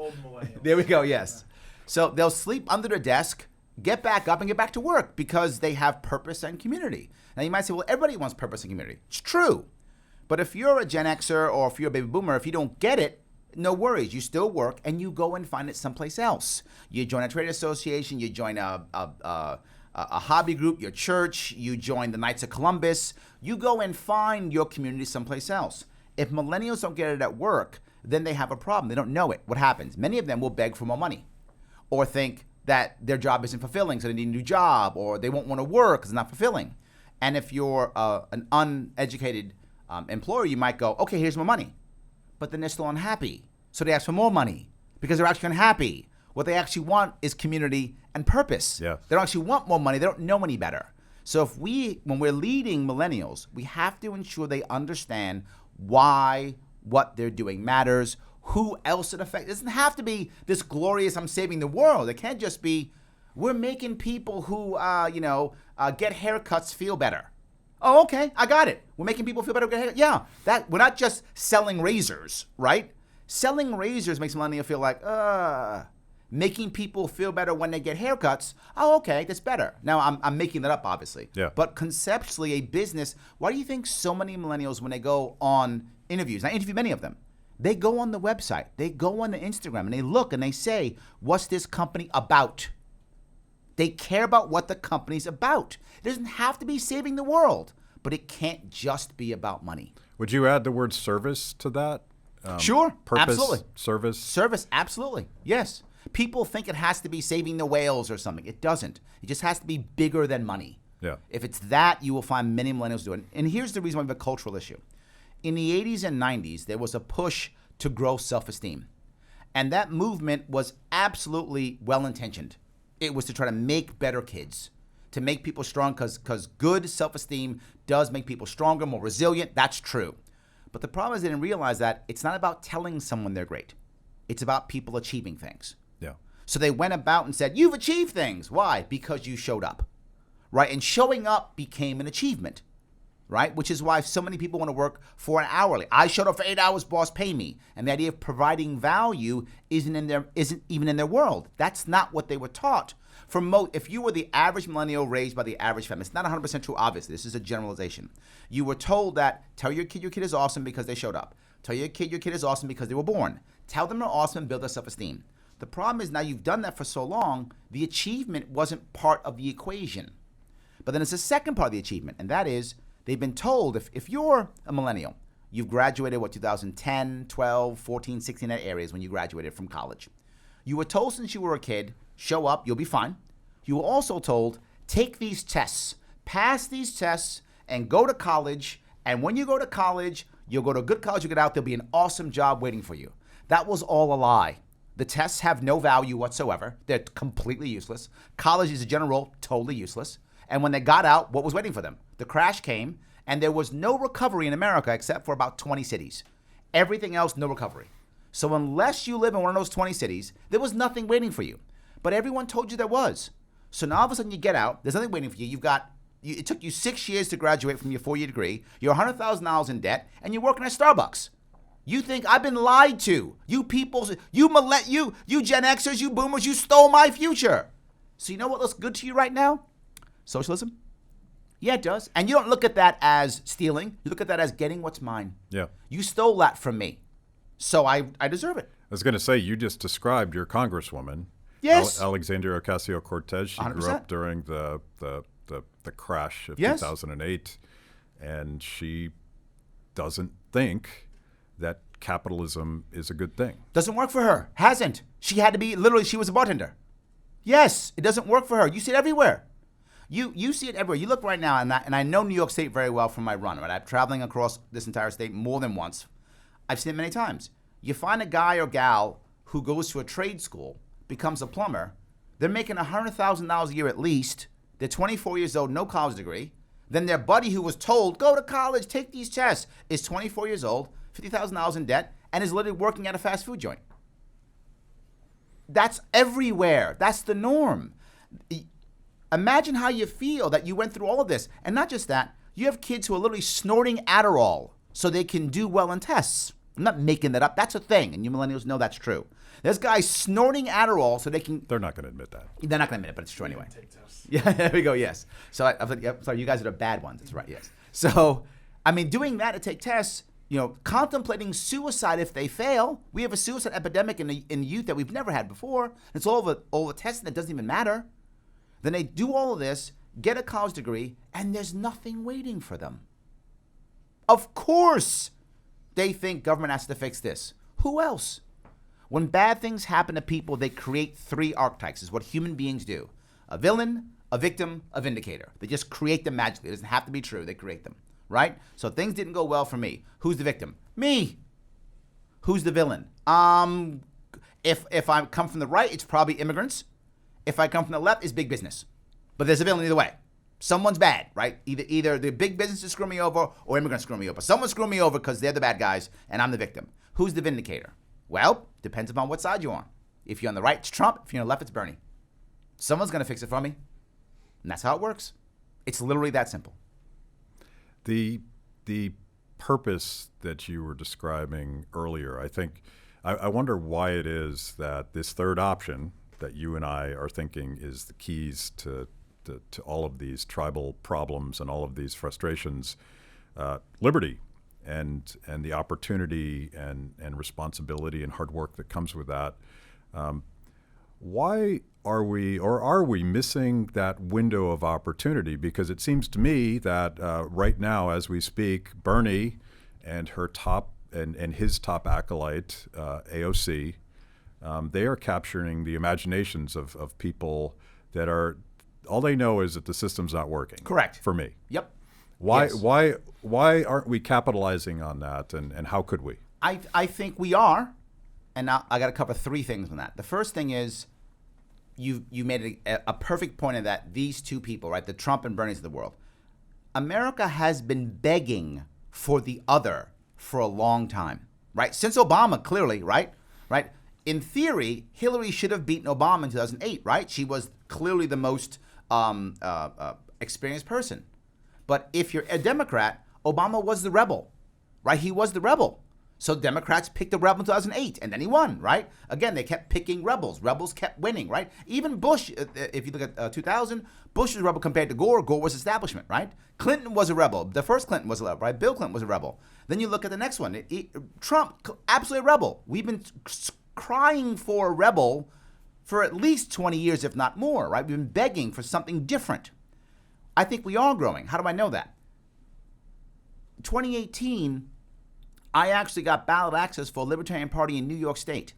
There we go. Yes. So they'll sleep under their desk, get back up, and get back to work because they have purpose and community. Now you might say, well, everybody wants purpose and community. It's true, but if you're a Gen Xer or if you're a baby boomer, if you don't get it, no worries. You still work and you go and find it someplace else. You join a trade association. You join a hobby group, your church, you join the Knights of Columbus, you go and find your community someplace else. If millennials don't get it at work, then they have a problem. They don't know it. What happens? Many of them will beg for more money or think that their job isn't fulfilling, so they need a new job, or they won't want to work because it's not fulfilling. And if you're an uneducated employer, you might go, okay, here's more money. But then they're still unhappy. So they ask for more money because they're actually unhappy. What they actually want is community and purpose. Yeah. They don't actually want more money. They don't know any better. So when we're leading millennials, we have to ensure they understand why what they're doing matters, who else it affects. It doesn't have to be this glorious, I'm saving the world. It can't just be, we're making people who, get haircuts feel better. Oh, okay, I got it. We're making people feel better. Yeah, we're not just selling razors, right? Selling razors makes millennials feel like, making people feel better when they get haircuts. Oh, okay, that's better. Now, I'm making that up, obviously. Yeah. But conceptually, a business, why do you think so many millennials, when they go on interviews, and I interview many of them, they go on the website, they go on the Instagram, and they look and they say, what's this company about? They care about what the company's about. It doesn't have to be saving the world, but it can't just be about money. Would you add the word service to that? Sure, Purpose, absolutely. service? Service, absolutely, yes. People think it has to be saving the whales or something. It doesn't. It just has to be bigger than money. Yeah. If it's that, you will find many millennials do it. And here's the reason why we have a cultural issue. In the 80s and 90s, there was a push to grow self-esteem. And that movement was absolutely well-intentioned. It was to try to make better kids, to make people strong, because good self-esteem does make people stronger, more resilient. That's true. But the problem is they didn't realize that it's not about telling someone they're great. It's about people achieving things. Yeah. So they went about and said, you've achieved things. Why? Because you showed up, right? And showing up became an achievement, right? Which is why so many people want to work for an hourly. I showed up for 8 hours, boss, pay me. And the idea of providing value isn't even in their world. That's not what they were taught. If you were the average millennial raised by the average family, it's not 100% true, obviously. This is a generalization. You were told that tell your kid is awesome because they showed up. Tell your kid is awesome because they were born. Tell them they're awesome and build their self-esteem. The problem is now you've done that for so long, the achievement wasn't part of the equation. But then there's a second part of the achievement, and that is they've been told if you're a millennial, you've graduated, 2010, 12, 14, 16, that areas when you graduated from college. You were told since you were a kid, show up, you'll be fine. You were also told, take these tests, pass these tests, and go to college. And when you go to college, you'll go to a good college, you get out, there'll be an awesome job waiting for you. That was all a lie. The tests have no value whatsoever. They're completely useless. College is a general rule, totally useless. And when they got out, what was waiting for them? The crash came, and there was no recovery in America except for about 20 cities. Everything else, no recovery. So unless you live in one of those 20 cities, there was nothing waiting for you. But everyone told you there was. So now all of a sudden you get out, there's nothing waiting for you. It took you 6 years to graduate from your 4-year degree. You're $100,000 in debt, and you're working at Starbucks. You think I've been lied to. You people, you Gen Xers, you boomers, you stole my future. So you know what looks good to you right now? Socialism? Yeah, it does. And you don't look at that as stealing. You look at that as getting what's mine. Yeah. You stole that from me. So I deserve it. I was going to say, you just described your congresswoman. Yes. Alexandria Ocasio-Cortez. She 100%. grew up during the crash of 2008. And she doesn't think that capitalism is a good thing. Doesn't work for her. Hasn't. She had to be, literally, she was a bartender. Yes, it doesn't work for her. You see it everywhere. You see it everywhere. You look right now, and I know New York State very well from my run. Right? I'm traveling across this entire state more than once. I've seen it many times. You find a guy or gal who goes to a trade school, becomes a plumber. They're making $100,000 a year at least. They're 24 years old, no college degree. Then their buddy who was told, go to college, take these tests, is 24 years old, $50,000 in debt, and is literally working at a fast food joint. That's everywhere. That's the norm. Imagine how you feel that you went through all of this. And not just that, you have kids who are literally snorting Adderall so they can do well in tests. I'm not making that up. That's a thing, and you millennials know that's true. There's guys snorting Adderall so they can... They're not going to admit that. They're not going to admit it, but it's true anyway. Yeah, there we go, yes. So, sorry, you guys are the bad ones. That's right, yes. So, I mean, doing that to take tests, contemplating suicide if they fail. We have a suicide epidemic in youth that we've never had before. It's all over testing that doesn't even matter. Then they do all of this, get a college degree, and there's nothing waiting for them. Of course they think government has to fix this. Who else? When bad things happen to people, they create 3 archetypes, is what human beings do. A villain, a victim, a vindicator. They just create them magically. It doesn't have to be true. They create them, right? So things didn't go well for me. Who's the victim? Me. Who's the villain? If I come from the right, it's probably immigrants. If I come from the left, it's big business. But there's a villain either way. Someone's bad, right? Either the big businesses screw me over or immigrants screw me over. Someone screw me over because they're the bad guys and I'm the victim. Who's the vindicator? Well, depends upon what side you're on. If you're on the right, it's Trump. If you're on the left, it's Bernie. Someone's going to fix it for me. And that's how it works. It's literally that simple. The purpose that you were describing earlier, I think, I wonder why it is that this third option that you and I are thinking is the keys to all of these tribal problems and all of these frustrations, liberty and the opportunity and responsibility and hard work that comes with that. Why are we missing that window of opportunity? Because it seems to me that right now, as we speak, Bernie and her top and his top acolyte, AOC, they are capturing the imaginations of people that are, all they know is that the system's not working. Correct. For me. Yep. Why aren't we capitalizing on that, and how could we? I think we are, and now I got to cover 3 things on that. The first thing is you made a perfect point of that. These 2 people, right, the Trump and Bernies of the world. America has been begging for the other for a long time, right? Since Obama, clearly, right? In theory, Hillary should have beaten Obama in 2008, right? She was clearly the most experienced person. But if you're a Democrat, Obama was the rebel, right? He was the rebel. So Democrats picked the rebel in 2008, and then he won, right? Again, they kept picking rebels. Rebels kept winning, right? Even Bush, if you look at 2000, Bush was a rebel compared to Gore. Gore was establishment, right? Clinton was a rebel. The first Clinton was a rebel, right? Bill Clinton was a rebel. Then you look at the next one. Trump, absolute rebel. We've been crying for a rebel for at least 20 years, if not more, right? We've been begging for something different. I think we are growing. How do I know that? 2018, I actually got ballot access for a Libertarian Party in New York State.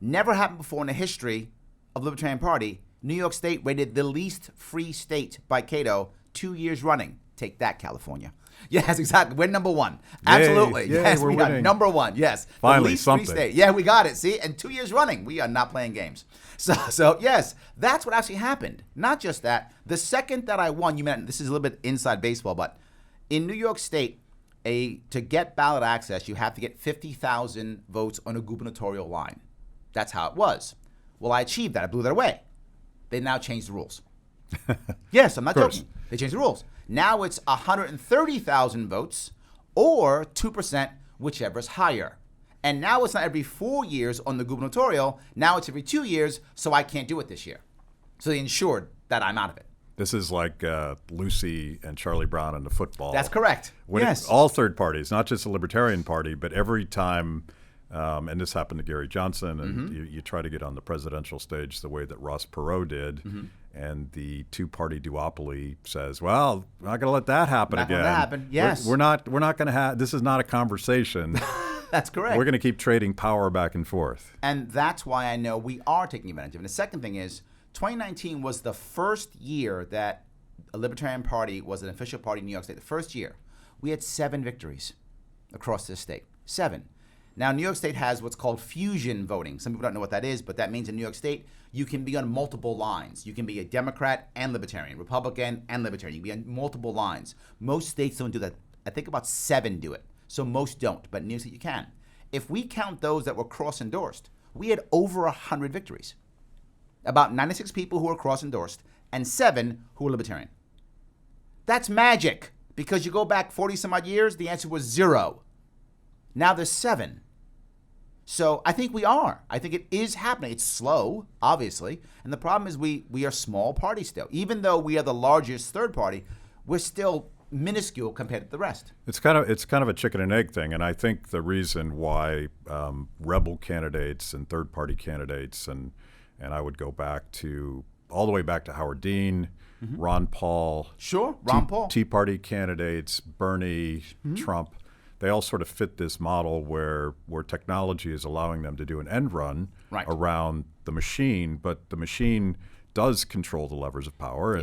Never happened before in the history of Libertarian Party. New York State rated the least free state by Cato 2 years running. Take that, California. Yes, exactly. We're number 1. Absolutely. Yay, yes, we're we got winning. number 1. Yes. Finally, the least something. Free state. Yeah, we got it. See? And 2 years running. We are not playing games. So yes, that's what actually happened. Not just that. The second that I won, you meant, this is a little bit inside baseball, but in New York State, to get ballot access, you have to get 50,000 votes on a gubernatorial line. That's how it was. Well, I achieved that. I blew that away. They now changed the rules. Yes, I'm not joking. They changed the rules. Now it's 130,000 votes or 2%, whichever is higher. And now it's not every 4 years on the gubernatorial. Now it's every 2 years, so I can't do it this year. So they ensured that I'm out of it. This is like Lucy and Charlie Brown in the football. That's correct. Yes. All third parties, not just the Libertarian Party, but every time, and this happened to Gary Johnson, and you try to get on the presidential stage the way that Ross Perot did, and the two-party duopoly says, well, we're not going to let that happen again. Not going to happen, yes. We're not going to have, this is not a conversation. That's correct. We're going to keep trading power back and forth. And that's why I know we are taking advantage of it. And the second thing is, 2019 was the first year that a Libertarian Party was an official party in New York State. The first year. We had 7 victories across this state. 7. Now, New York State has what's called fusion voting. Some people don't know what that is, but that means in New York State, you can be on multiple lines. You can be a Democrat and Libertarian, Republican and Libertarian. You can be on multiple lines. Most states don't do that. I think about 7 do it. So most don't, but in New York State you can. If we count those that were cross-endorsed, we had over 100 victories. About 96 people who were cross-endorsed and 7 who were Libertarian. That's magic, because you go back 40 some odd years, the answer was 0. Now there's 7. So I think we are. I think it is happening. It's slow, obviously. And the problem is we are small party still. Even though we are the largest third party, we're still minuscule compared to the rest. It's kind of a chicken and egg thing, and I think the reason why rebel candidates and third party candidates and I would go back to all the way back to Howard Dean, Ron Paul, Paul, Tea Party candidates, Bernie, Trump. They all sort of fit this model where technology is allowing them to do an end run around the machine, but the machine does control the levers of power,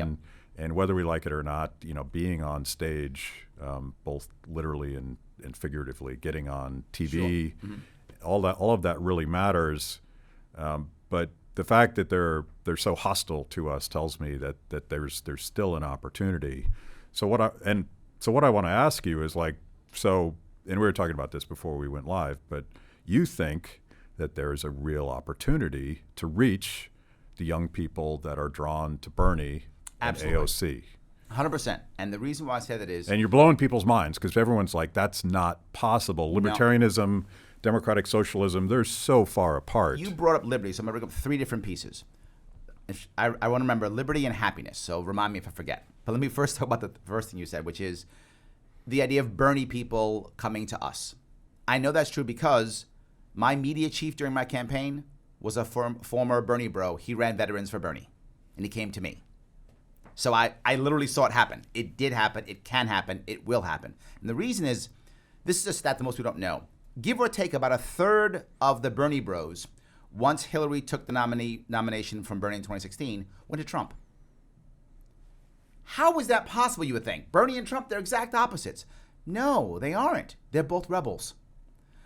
and whether we like it or not, being on stage, both literally and figuratively, getting on TV, all of that really matters. But the fact that they're so hostile to us tells me that there's still an opportunity. So what I want to ask you is and we were talking about this before we went live, but you think that there's a real opportunity to reach the young people that are drawn to Bernie and AOC. 100%. And the reason why I say that is... And you're blowing people's minds because everyone's like, that's not possible. Libertarianism, democratic socialism, they're so far apart. You brought up liberty, so I'm going to bring up 3 different pieces. I want to remember liberty and happiness, so remind me if I forget. But let me first talk about the first thing you said, which is the idea of Bernie people coming to us. I know that's true because my media chief during my campaign was a former Bernie bro. He ran Veterans for Bernie, and he came to me. So I literally saw it happen. It did happen. It can happen. It will happen. And the reason is, this is a stat that most people don't know. Give or take about 1/3 of the Bernie bros, once Hillary took the nomination from Bernie in 2016, went to Trump. How is that possible, you would think? Bernie and Trump, they're exact opposites. No, they aren't. They're both rebels.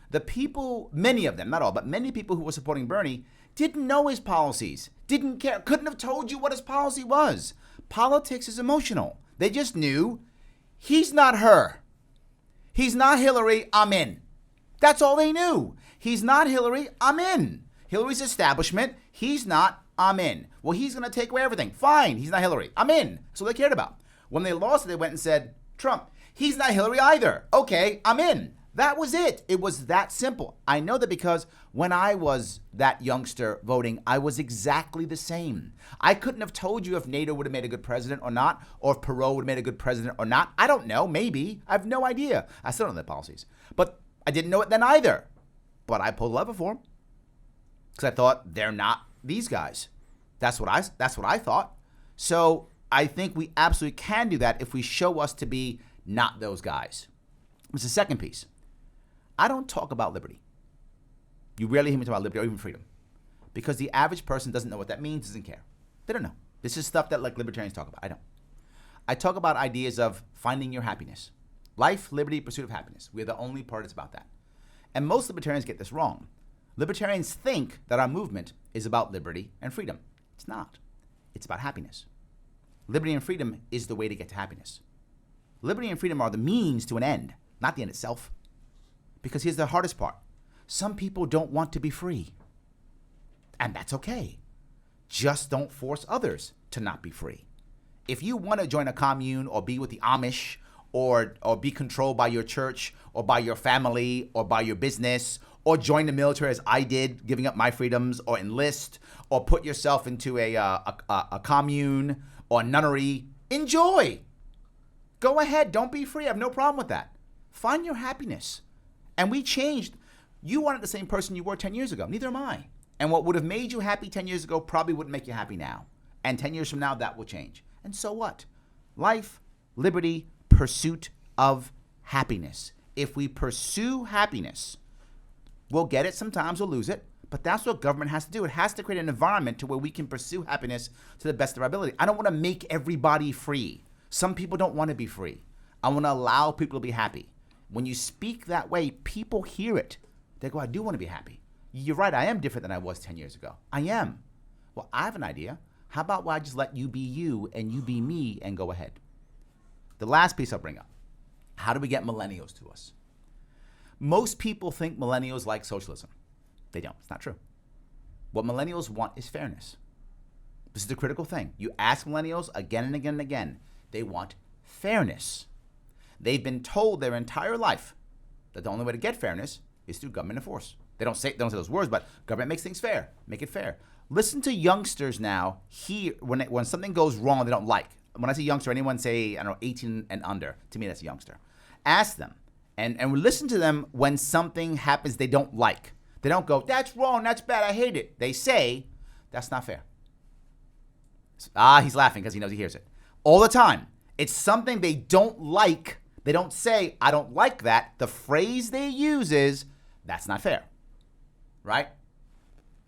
The people, many of them, not all, but many people who were supporting Bernie didn't know his policies, didn't care, couldn't have told you what his policy was. Politics is emotional. They just knew he's not her. He's not Hillary, I'm in. That's all they knew. He's not Hillary, I'm in. Hillary's establishment, he's not, I'm in. Well, he's going to take away everything. Fine, he's not Hillary, I'm in. That's what they cared about. When they lost it, they went and said, Trump, he's not Hillary either. Okay, I'm in. That was it. It was that simple. I know that because when I was that youngster voting, I was exactly the same. I couldn't have told you if Nader would have made a good president or not, or if Perot would have made a good president or not. I don't know. Maybe. I have no idea. I still don't know their policies. But I didn't know it then either. But I pulled the lever for them because I thought they're not these guys. That's what I thought. So I think we absolutely can do that if we show us to be not those guys. It's the second piece. I don't talk about liberty. You rarely hear me talk about liberty or even freedom because the average person doesn't know what that means, doesn't care. They don't know. This is stuff that like libertarians talk about. I don't. I talk about ideas of finding your happiness. Life, liberty, pursuit of happiness. We're the only part that's about that. And most libertarians get this wrong. Libertarians think that our movement is about liberty and freedom. It's not. It's about happiness. Liberty and freedom is the way to get to happiness. Liberty and freedom are the means to an end. not the end itself. Because here's the hardest part. Some people don't want to be free. And that's okay. Just don't force others to not be free. If you want to join a commune or be with the Amish or be controlled by your church or by your family or by your business or join the military as I did, giving up my freedoms, or enlist or put yourself into a commune or nunnery, enjoy. Go ahead. Don't be free. I have no problem with that. Find your happiness. And we changed. You aren't the same person you were 10 years ago. Neither am I. And what would have made you happy 10 years ago probably wouldn't make you happy now. And 10 years from now, that will change. And so what? Life, liberty, pursuit of happiness. If we pursue happiness, we'll get it. Sometimes we'll lose it. But that's what government has to do. It has to create an environment to where we can pursue happiness to the best of our ability. I don't want to make everybody free. Some people don't want to be free. I want to allow people to be happy. When you speak that way, people hear it. They go, I do want to be happy. You're right, I am different than I was 10 years ago. I am. Well, I have an idea. How about I just let you be you and you be me and go ahead? The last piece I'll bring up. How do we get millennials to us? Most people think millennials like socialism. They don't. It's not true. What millennials want is fairness. This is the critical thing. You ask millennials again and again and again. They want fairness. They've been told their entire life that the only way to get fairness is through government and force. They don't say those words, but government makes things fair. Make it fair. Listen to youngsters now. When something goes wrong they don't like. When I say youngster, anyone say, I don't know, 18 and under. To me, that's a youngster. Ask them and listen to them when something happens they don't like. They don't go, that's wrong, that's bad, I hate it. They say, that's not fair. He's laughing because he knows he hears it. All the time. It's something they don't like. They don't say, I don't like that. The phrase they use is, that's not fair. Right?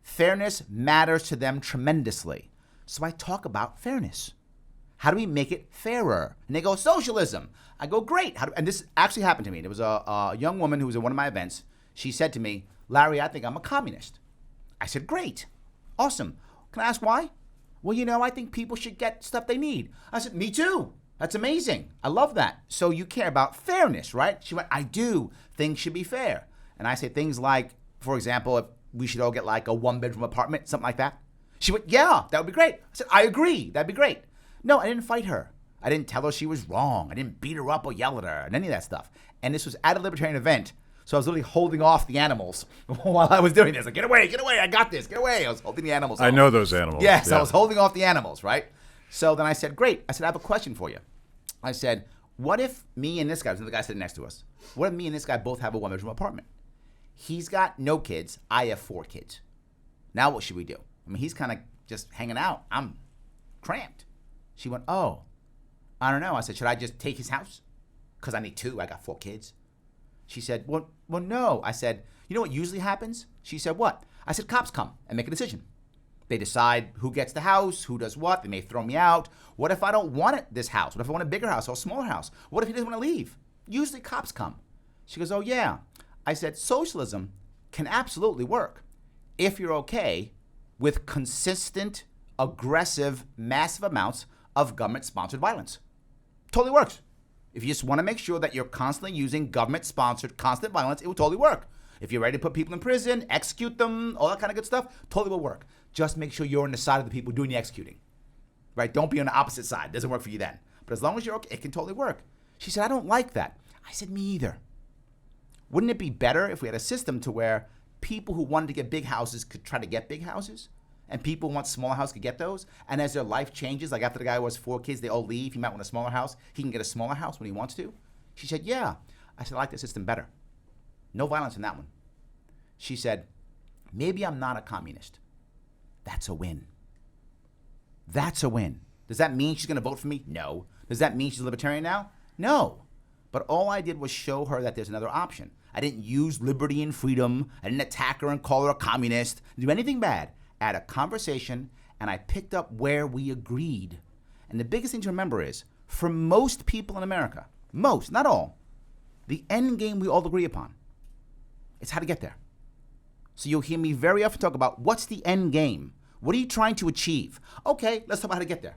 Fairness matters to them tremendously. So I talk about fairness. How do we make it fairer? And they go, socialism. I go, great. And this actually happened to me. There was a young woman who was at one of my events. She said to me, Larry, I think I'm a communist. I said, great. Awesome. Can I ask why? Well, I think people should get stuff they need. I said, me too. That's amazing. I love that. So you care about fairness, right? She went, I do. Things should be fair. And I say things like, for example, if we should all get like a 1-bedroom apartment, something like that. She went, yeah, that would be great. I said, I agree. That'd be great. No, I didn't fight her. I didn't tell her she was wrong. I didn't beat her up or yell at her and any of that stuff. And this was at a Libertarian event. So I was literally holding off the animals while I was doing this. Like, get away, I got this, get away. I was holding the animals off. I know those animals. Yes, yeah. I was holding off the animals, right? So then I said, great. I said, I have a question for you. I said, what if me and this guy, the guy sitting next to us, what if me and this guy both have a 1-bedroom apartment? He's got no kids. I have 4 kids. Now what should we do? I mean, he's kind of just hanging out. I'm cramped. She went, oh, I don't know. I said, should I just take his house? Because I need 2. I got 4 kids. She said, well, no. I said, you know what usually happens? She said, what? I said, cops come and make a decision. They decide who gets the house, who does what. They may throw me out. What if I don't want this house? What if I want a bigger house or a smaller house? What if he doesn't want to leave? Usually cops come. She goes, oh, yeah. I said, socialism can absolutely work if you're okay with consistent, aggressive, massive amounts of government-sponsored violence. Totally works. If you just want to make sure that you're constantly using government-sponsored constant violence, it will totally work. If you're ready to put people in prison, execute them, all that kind of good stuff, totally will work. Just make sure you're on the side of the people doing the executing. Right? Don't be on the opposite side. Doesn't work for you then. But as long as you're okay, it can totally work. She said, I don't like that. I said, me either. Wouldn't it be better if we had a system to where people who wanted to get big houses could try to get big houses? And people who want smaller houses could get those? And as their life changes, like after the guy who has 4 kids, they all leave. He might want a smaller house. He can get a smaller house when he wants to. She said, yeah. I said, I like the system better. No violence in that one. She said, maybe I'm not a communist. That's a win. That's a win. Does that mean she's going to vote for me? No. Does that mean she's a libertarian now? No. But all I did was show her that there's another option. I didn't use liberty and freedom. I didn't attack her and call her a communist, do anything bad. I had a conversation, and I picked up where we agreed. And the biggest thing to remember is, for most people in America, most, not all, the end game we all agree upon. It's how to get there. So you'll hear me very often talk about what's the end game? What are you trying to achieve? Okay, let's talk about how to get there.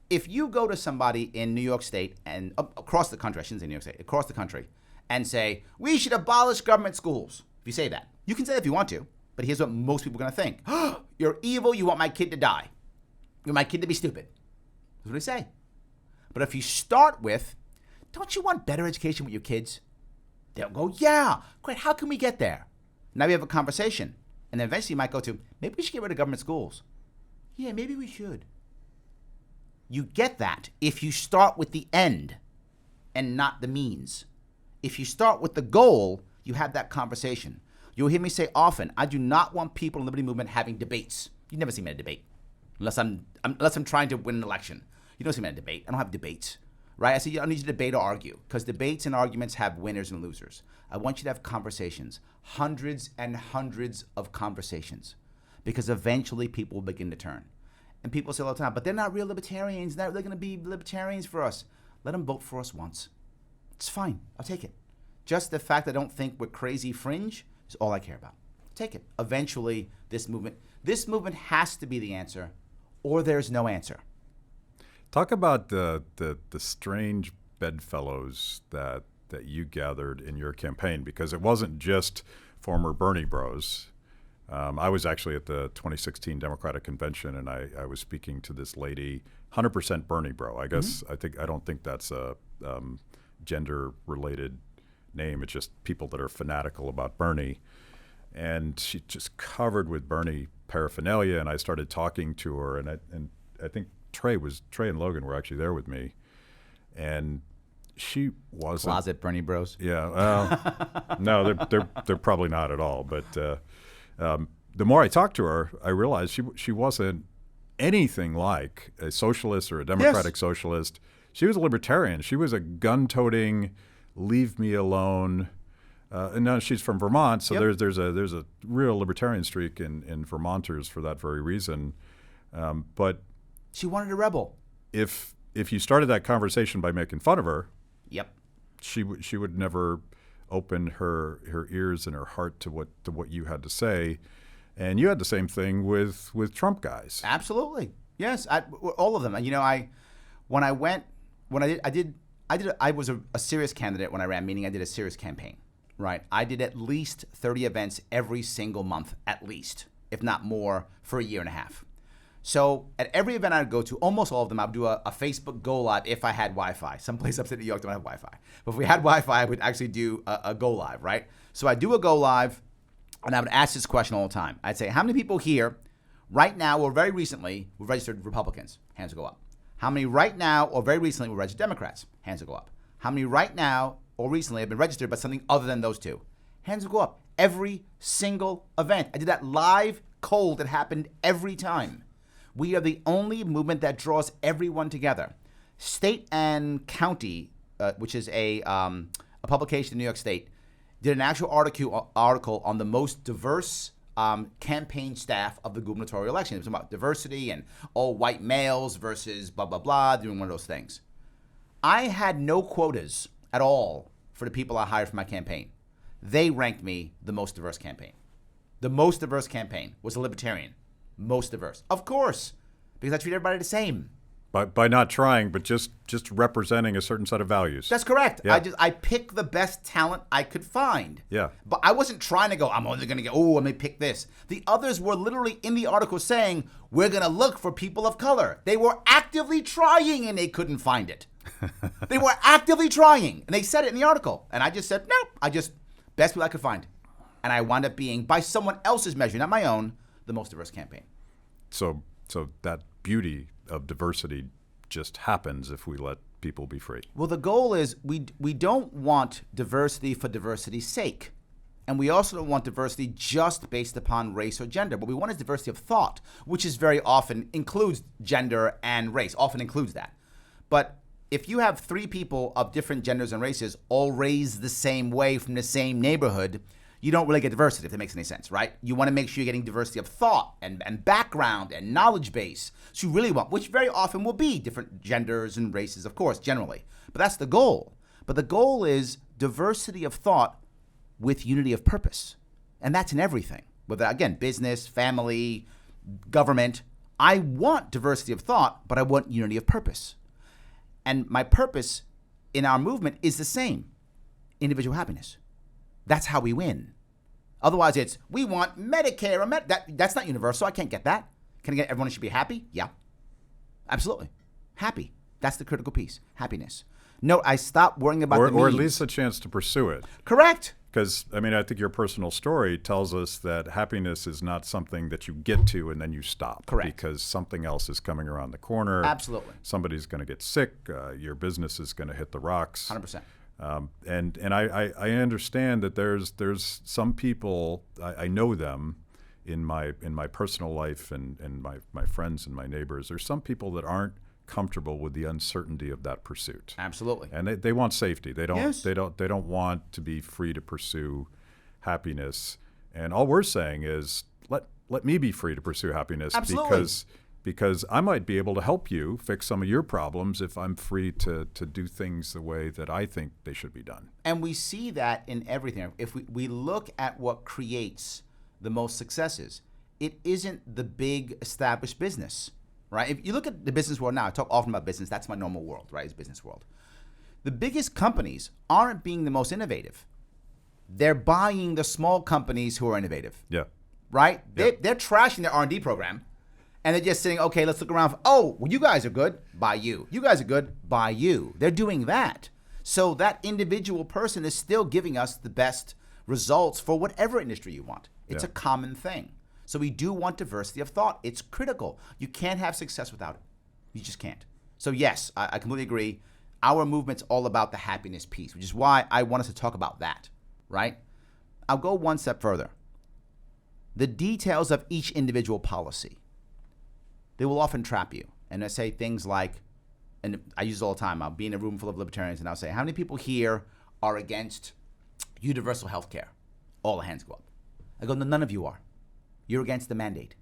If you go to somebody in New York State and across the country, I shouldn't say New York State, across the country, and say, we should abolish government schools. If you say that, you can say that if you want to, but here's what most people are going to think. You're evil. You want my kid to die. You want my kid to be stupid. That's what they say. But if you start with, don't you want better education with your kids? They'll go, yeah, great. How can we get there? Now we have a conversation. And then eventually you might go to, maybe we should get rid of government schools. Yeah, maybe we should. You get that if you start with the end and not the means. If you start with the goal, you have that conversation. You'll hear me say often, I do not want people in the liberty movement having debates. You never see me in a debate, unless I'm trying to win an election. You don't see me in a debate. I don't have debates, right? I say, I don't need you to debate or argue, because debates and arguments have winners and losers. I want you to have conversations, hundreds and hundreds of conversations, because eventually people will begin to turn. And people say all the time, but they're not real libertarians. They're not really going to be libertarians for us. Let them vote for us once. It's fine. I'll take it. Just the fact I don't think we're crazy fringe is all I care about. Take it. Eventually, this movement has to be the answer, or there's no answer. Talk about the strange bedfellows that you gathered in your campaign, because it wasn't just former Bernie bros. I was actually at the 2016 Democratic Convention, and I was speaking to this lady, 100% Bernie bro. I guess I don't think that's a gender-related name. It's just people that are fanatical about Bernie. And she just covered with Bernie paraphernalia, and I started talking to her, and I think Trey and Logan were actually there with me, and she wasn't closet Bernie bros. Yeah, well, no, they're probably not at all. But the more I talked to her, I realized she wasn't anything like a socialist or a democratic socialist. She was a libertarian. She was a gun-toting, leave me alone. And now she's from Vermont, so there's a real libertarian streak in Vermonters for that very reason. But she wanted a rebel. If you started that conversation by making fun of her, she would never open her ears and her heart to what you had to say. And you had the same thing with Trump guys. Absolutely, yes, all of them. And I was a serious candidate when I ran, meaning I did a serious campaign. Right, I did at least 30 events every single month, at least, if not more, for a year and a half. So at every event I'd go to, almost all of them, I would do a Facebook Go Live if I had Wi-Fi. Some place upstate New York don't have Wi-Fi. But if we had Wi-Fi, I would actually do a Go Live, right? So I'd do a Go Live, and I would ask this question all the time. I'd say, how many people here right now or very recently were registered Republicans? Hands will go up. How many right now or very recently were registered Democrats? Hands will go up. How many right now or recently have been registered by something other than those two? Hands will go up. Every single event. I did that live, cold. It happened every time. We are the only movement that draws everyone together. State and County, which is a publication in New York State, did an actual article on the most diverse campaign staff of the gubernatorial election. It was about diversity and all white males versus blah, blah, blah, doing one of those things. I had no quotas at all for the people I hired for my campaign. They ranked me the most diverse campaign. The most diverse campaign was a Libertarian. Most diverse. Of course, because I treat everybody the same. By not trying, but just representing a certain set of values. That's correct. Yeah. I picked the best talent I could find. Yeah. But I wasn't trying to go, I'm only going to go, let me pick this. The others were literally in the article saying, we're going to look for people of color. They were actively trying and they couldn't find it. They were actively trying. And they said it in the article. And I just said, nope, best people I could find. And I wound up being, by someone else's measure, not my own, the most diverse campaign. So that beauty of diversity just happens if we let people be free. Well, the goal is we don't want diversity for diversity's sake. And we also don't want diversity just based upon race or gender. What we want is diversity of thought, which is very often includes gender and race, often includes that. But if you have three people of different genders and races all raised the same way from the same neighborhood, you don't really get diversity, if that makes any sense, right? You want to make sure you're getting diversity of thought and background and knowledge base. So you really want, which very often will be different genders and races, of course, generally. But that's the goal. But the goal is diversity of thought with unity of purpose. And that's in everything. Whether, again, business, family, government. I want diversity of thought, but I want unity of purpose. And my purpose in our movement is the same. individual happiness. That's how we win. Otherwise, it's, we want Medicare. That's not universal. I can't get that. Can I get everyone should be happy? Yeah. Absolutely. Happy. That's the critical piece. Happiness. No, I stopped worrying about the means. Or at least a chance to pursue it. Correct. Because, I mean, I think your personal story tells us that happiness is not something that you get to and then you stop. Correct. Because something else is coming around the corner. Absolutely. Somebody's going to get sick. Your business is going to hit the rocks. 100%. And I understand that there's some people, I know them in my personal life and my friends and my neighbors. There's some people that aren't comfortable with the uncertainty of that pursuit. Absolutely. And they want safety. They don't Yes. they don't want to be free to pursue happiness. And all we're saying is let me be free to pursue happiness. Absolutely. Because I might be able to help you fix some of your problems if I'm free to do things the way that I think they should be done. And we see that in everything. If we look at what creates the most successes, it isn't the big established business, right? If you look at the business world now, I talk often about business. That's my normal world, right? Is business world. The biggest companies aren't being the most innovative. They're buying the small companies who are innovative, Yeah. right? Yeah. They're trashing their R&D program. And they're just saying, okay, let's look around. Oh, well, you guys are good. Buy you. You guys are good. Buy you. They're doing that. So that individual person is still giving us the best results for whatever industry you want. It's Yeah. a common thing. So we do want diversity of thought. It's critical. You can't have success without it. You just can't. So yes, I completely agree. Our movement's all about the happiness piece, which is why I want us to talk about that, right? I'll go one step further. The details of each individual policy, they will often trap you. And I say things like, and I use it all the time, I'll be in a room full of libertarians and I'll say, how many people here are against universal health care? All the hands go up. I go, no, none of you are. You're against the mandate.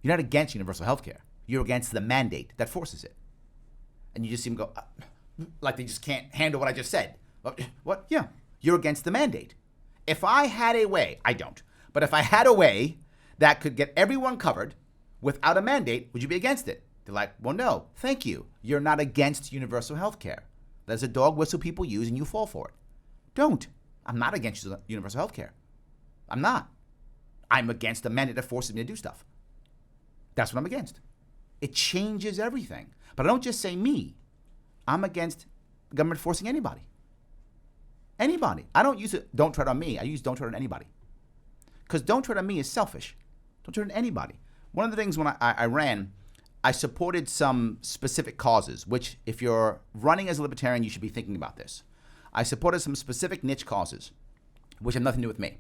You're not against universal health care. You're against the mandate that forces it. And you just see them go, like they just can't handle what I just said. What? Yeah. You're against the mandate. If I had a way, I don't, but if I had a way that could get everyone covered without a mandate, would you be against it? They're like, well, no, thank you. You're not against universal health care. There's a dog whistle people use and you fall for it. Don't. I'm not against universal health care. I'm not. I'm against a mandate that forces me to do stuff. That's what I'm against. It changes everything. But I don't just say me. I'm against government forcing anybody. Anybody. I don't use it, don't tread on me. I use don't tread on anybody. Because don't tread on me is selfish. Don't tread on anybody. One of the things when I ran, I supported some specific causes, which if you're running as a libertarian, you should be thinking about this. I supported some specific niche causes, which have nothing to do with me.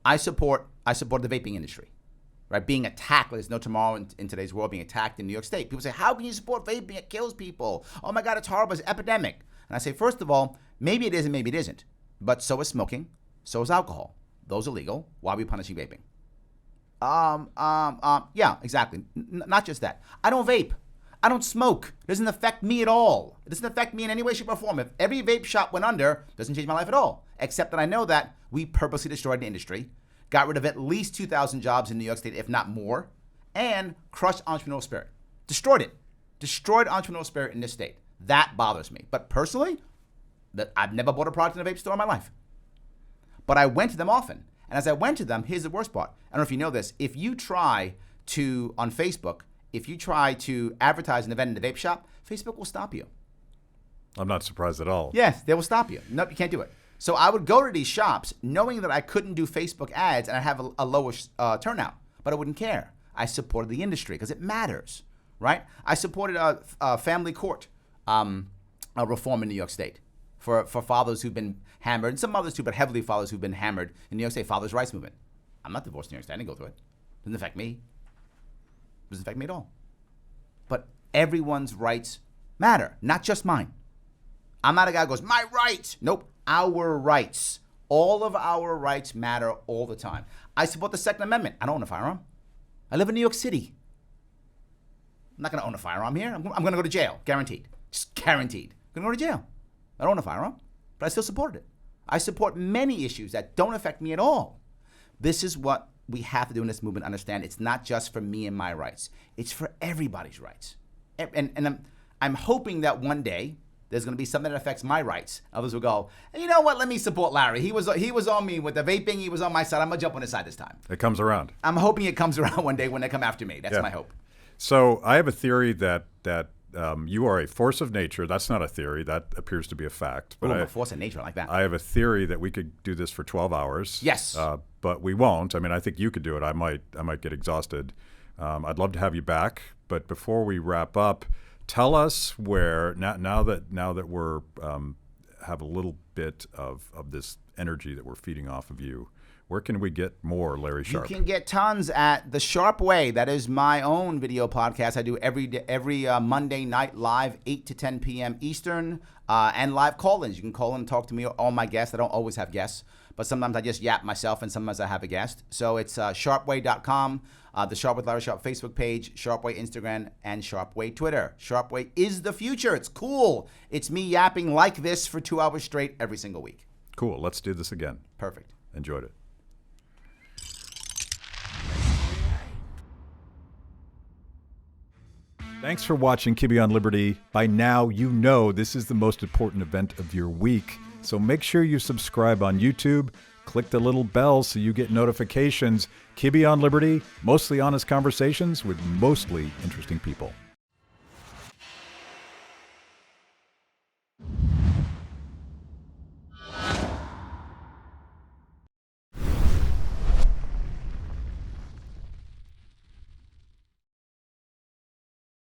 I support the vaping industry, right? Being attacked, there's no tomorrow in today's world, being attacked in New York State. People say, how can you support vaping? It kills people. Oh my God, it's horrible, it's an epidemic. And I say, first of all, maybe it is and maybe it isn't. But so is smoking, so is alcohol. Those are legal. Why are we punishing vaping? Yeah, exactly. Not just that. I don't vape. I don't smoke. It doesn't affect me at all. It doesn't affect me in any way, shape, or form. If every vape shop went under, it doesn't change my life at all. Except that I know that we purposely destroyed the industry, got rid of at least 2,000 jobs in New York State, if not more, and crushed entrepreneurial spirit. Destroyed it. Destroyed entrepreneurial spirit in this state. That bothers me. But personally, I've never bought a product in a vape store in my life. But I went to them often. And as I went to them, here's the worst part. I don't know if you know this. If you try to, on Facebook, if you try to advertise an event in the vape shop, Facebook will stop you. I'm not surprised at all. Yes, they will stop you. Nope, you can't do it. So I would go to these shops knowing that I couldn't do Facebook ads and I'd have a lower turnout, but I wouldn't care. I supported the industry because it matters, right? I supported a family court reform in New York State for fathers who've been hammered, and some others too, but heavily fathers who've been hammered in New York State, fathers' rights movement. I'm not divorced in New York State. I didn't go through it. Doesn't affect me. Doesn't affect me at all. But everyone's rights matter, not just mine. I'm not a guy who goes, my rights. Nope, our rights. All of our rights matter all the time. I support the Second Amendment. I don't own a firearm. I live in New York City. I'm not going to own a firearm here. I'm going to go to jail, guaranteed. Just guaranteed. I'm going to go to jail. I don't own a firearm, but I still supported it. I support many issues that don't affect me at all. This is what we have to do in this movement. Understand, it's not just for me and my rights. It's for everybody's rights. And I'm hoping that one day there's going to be something that affects my rights. Others will go, and you know what? Let me support Larry. He was on me with the vaping. He was on my side. I'm going to jump on his side this time. It comes around. I'm hoping it comes around one day when they come after me. That's my hope. So I have a theory that you are a force of nature. That's not a theory. That appears to be a fact. But I'm a force of nature. I like that. I have a theory that we could do this for 12 hours. Yes. But we won't. I mean, I think you could do it. I might get exhausted. I'd love to have you back. But before we wrap up, tell us where now that we're have a little bit of this energy that we're feeding off of you. Where can we get more Larry Sharpe? You can get tons at The Sharpe Way. That is my own video podcast I do every Monday night live, 8 to 10 p.m. Eastern, and live call-ins. You can call in and talk to me, all my guests. I don't always have guests, but sometimes I just yap myself, and sometimes I have a guest. So it's sharpeway.com, the Sharpe with Larry Sharpe Facebook page, Sharpeway Instagram, and Sharpeway Twitter. Sharpeway is the future. It's cool. It's me yapping like this for 2 hours straight every single week. Cool. Let's do this again. Perfect. Enjoyed it. Thanks for watching Kibbe on Liberty. By now, you know this is the most important event of your week. So make sure you subscribe on YouTube. Click the little bell so you get notifications. Kibbe on Liberty, mostly honest conversations with mostly interesting people.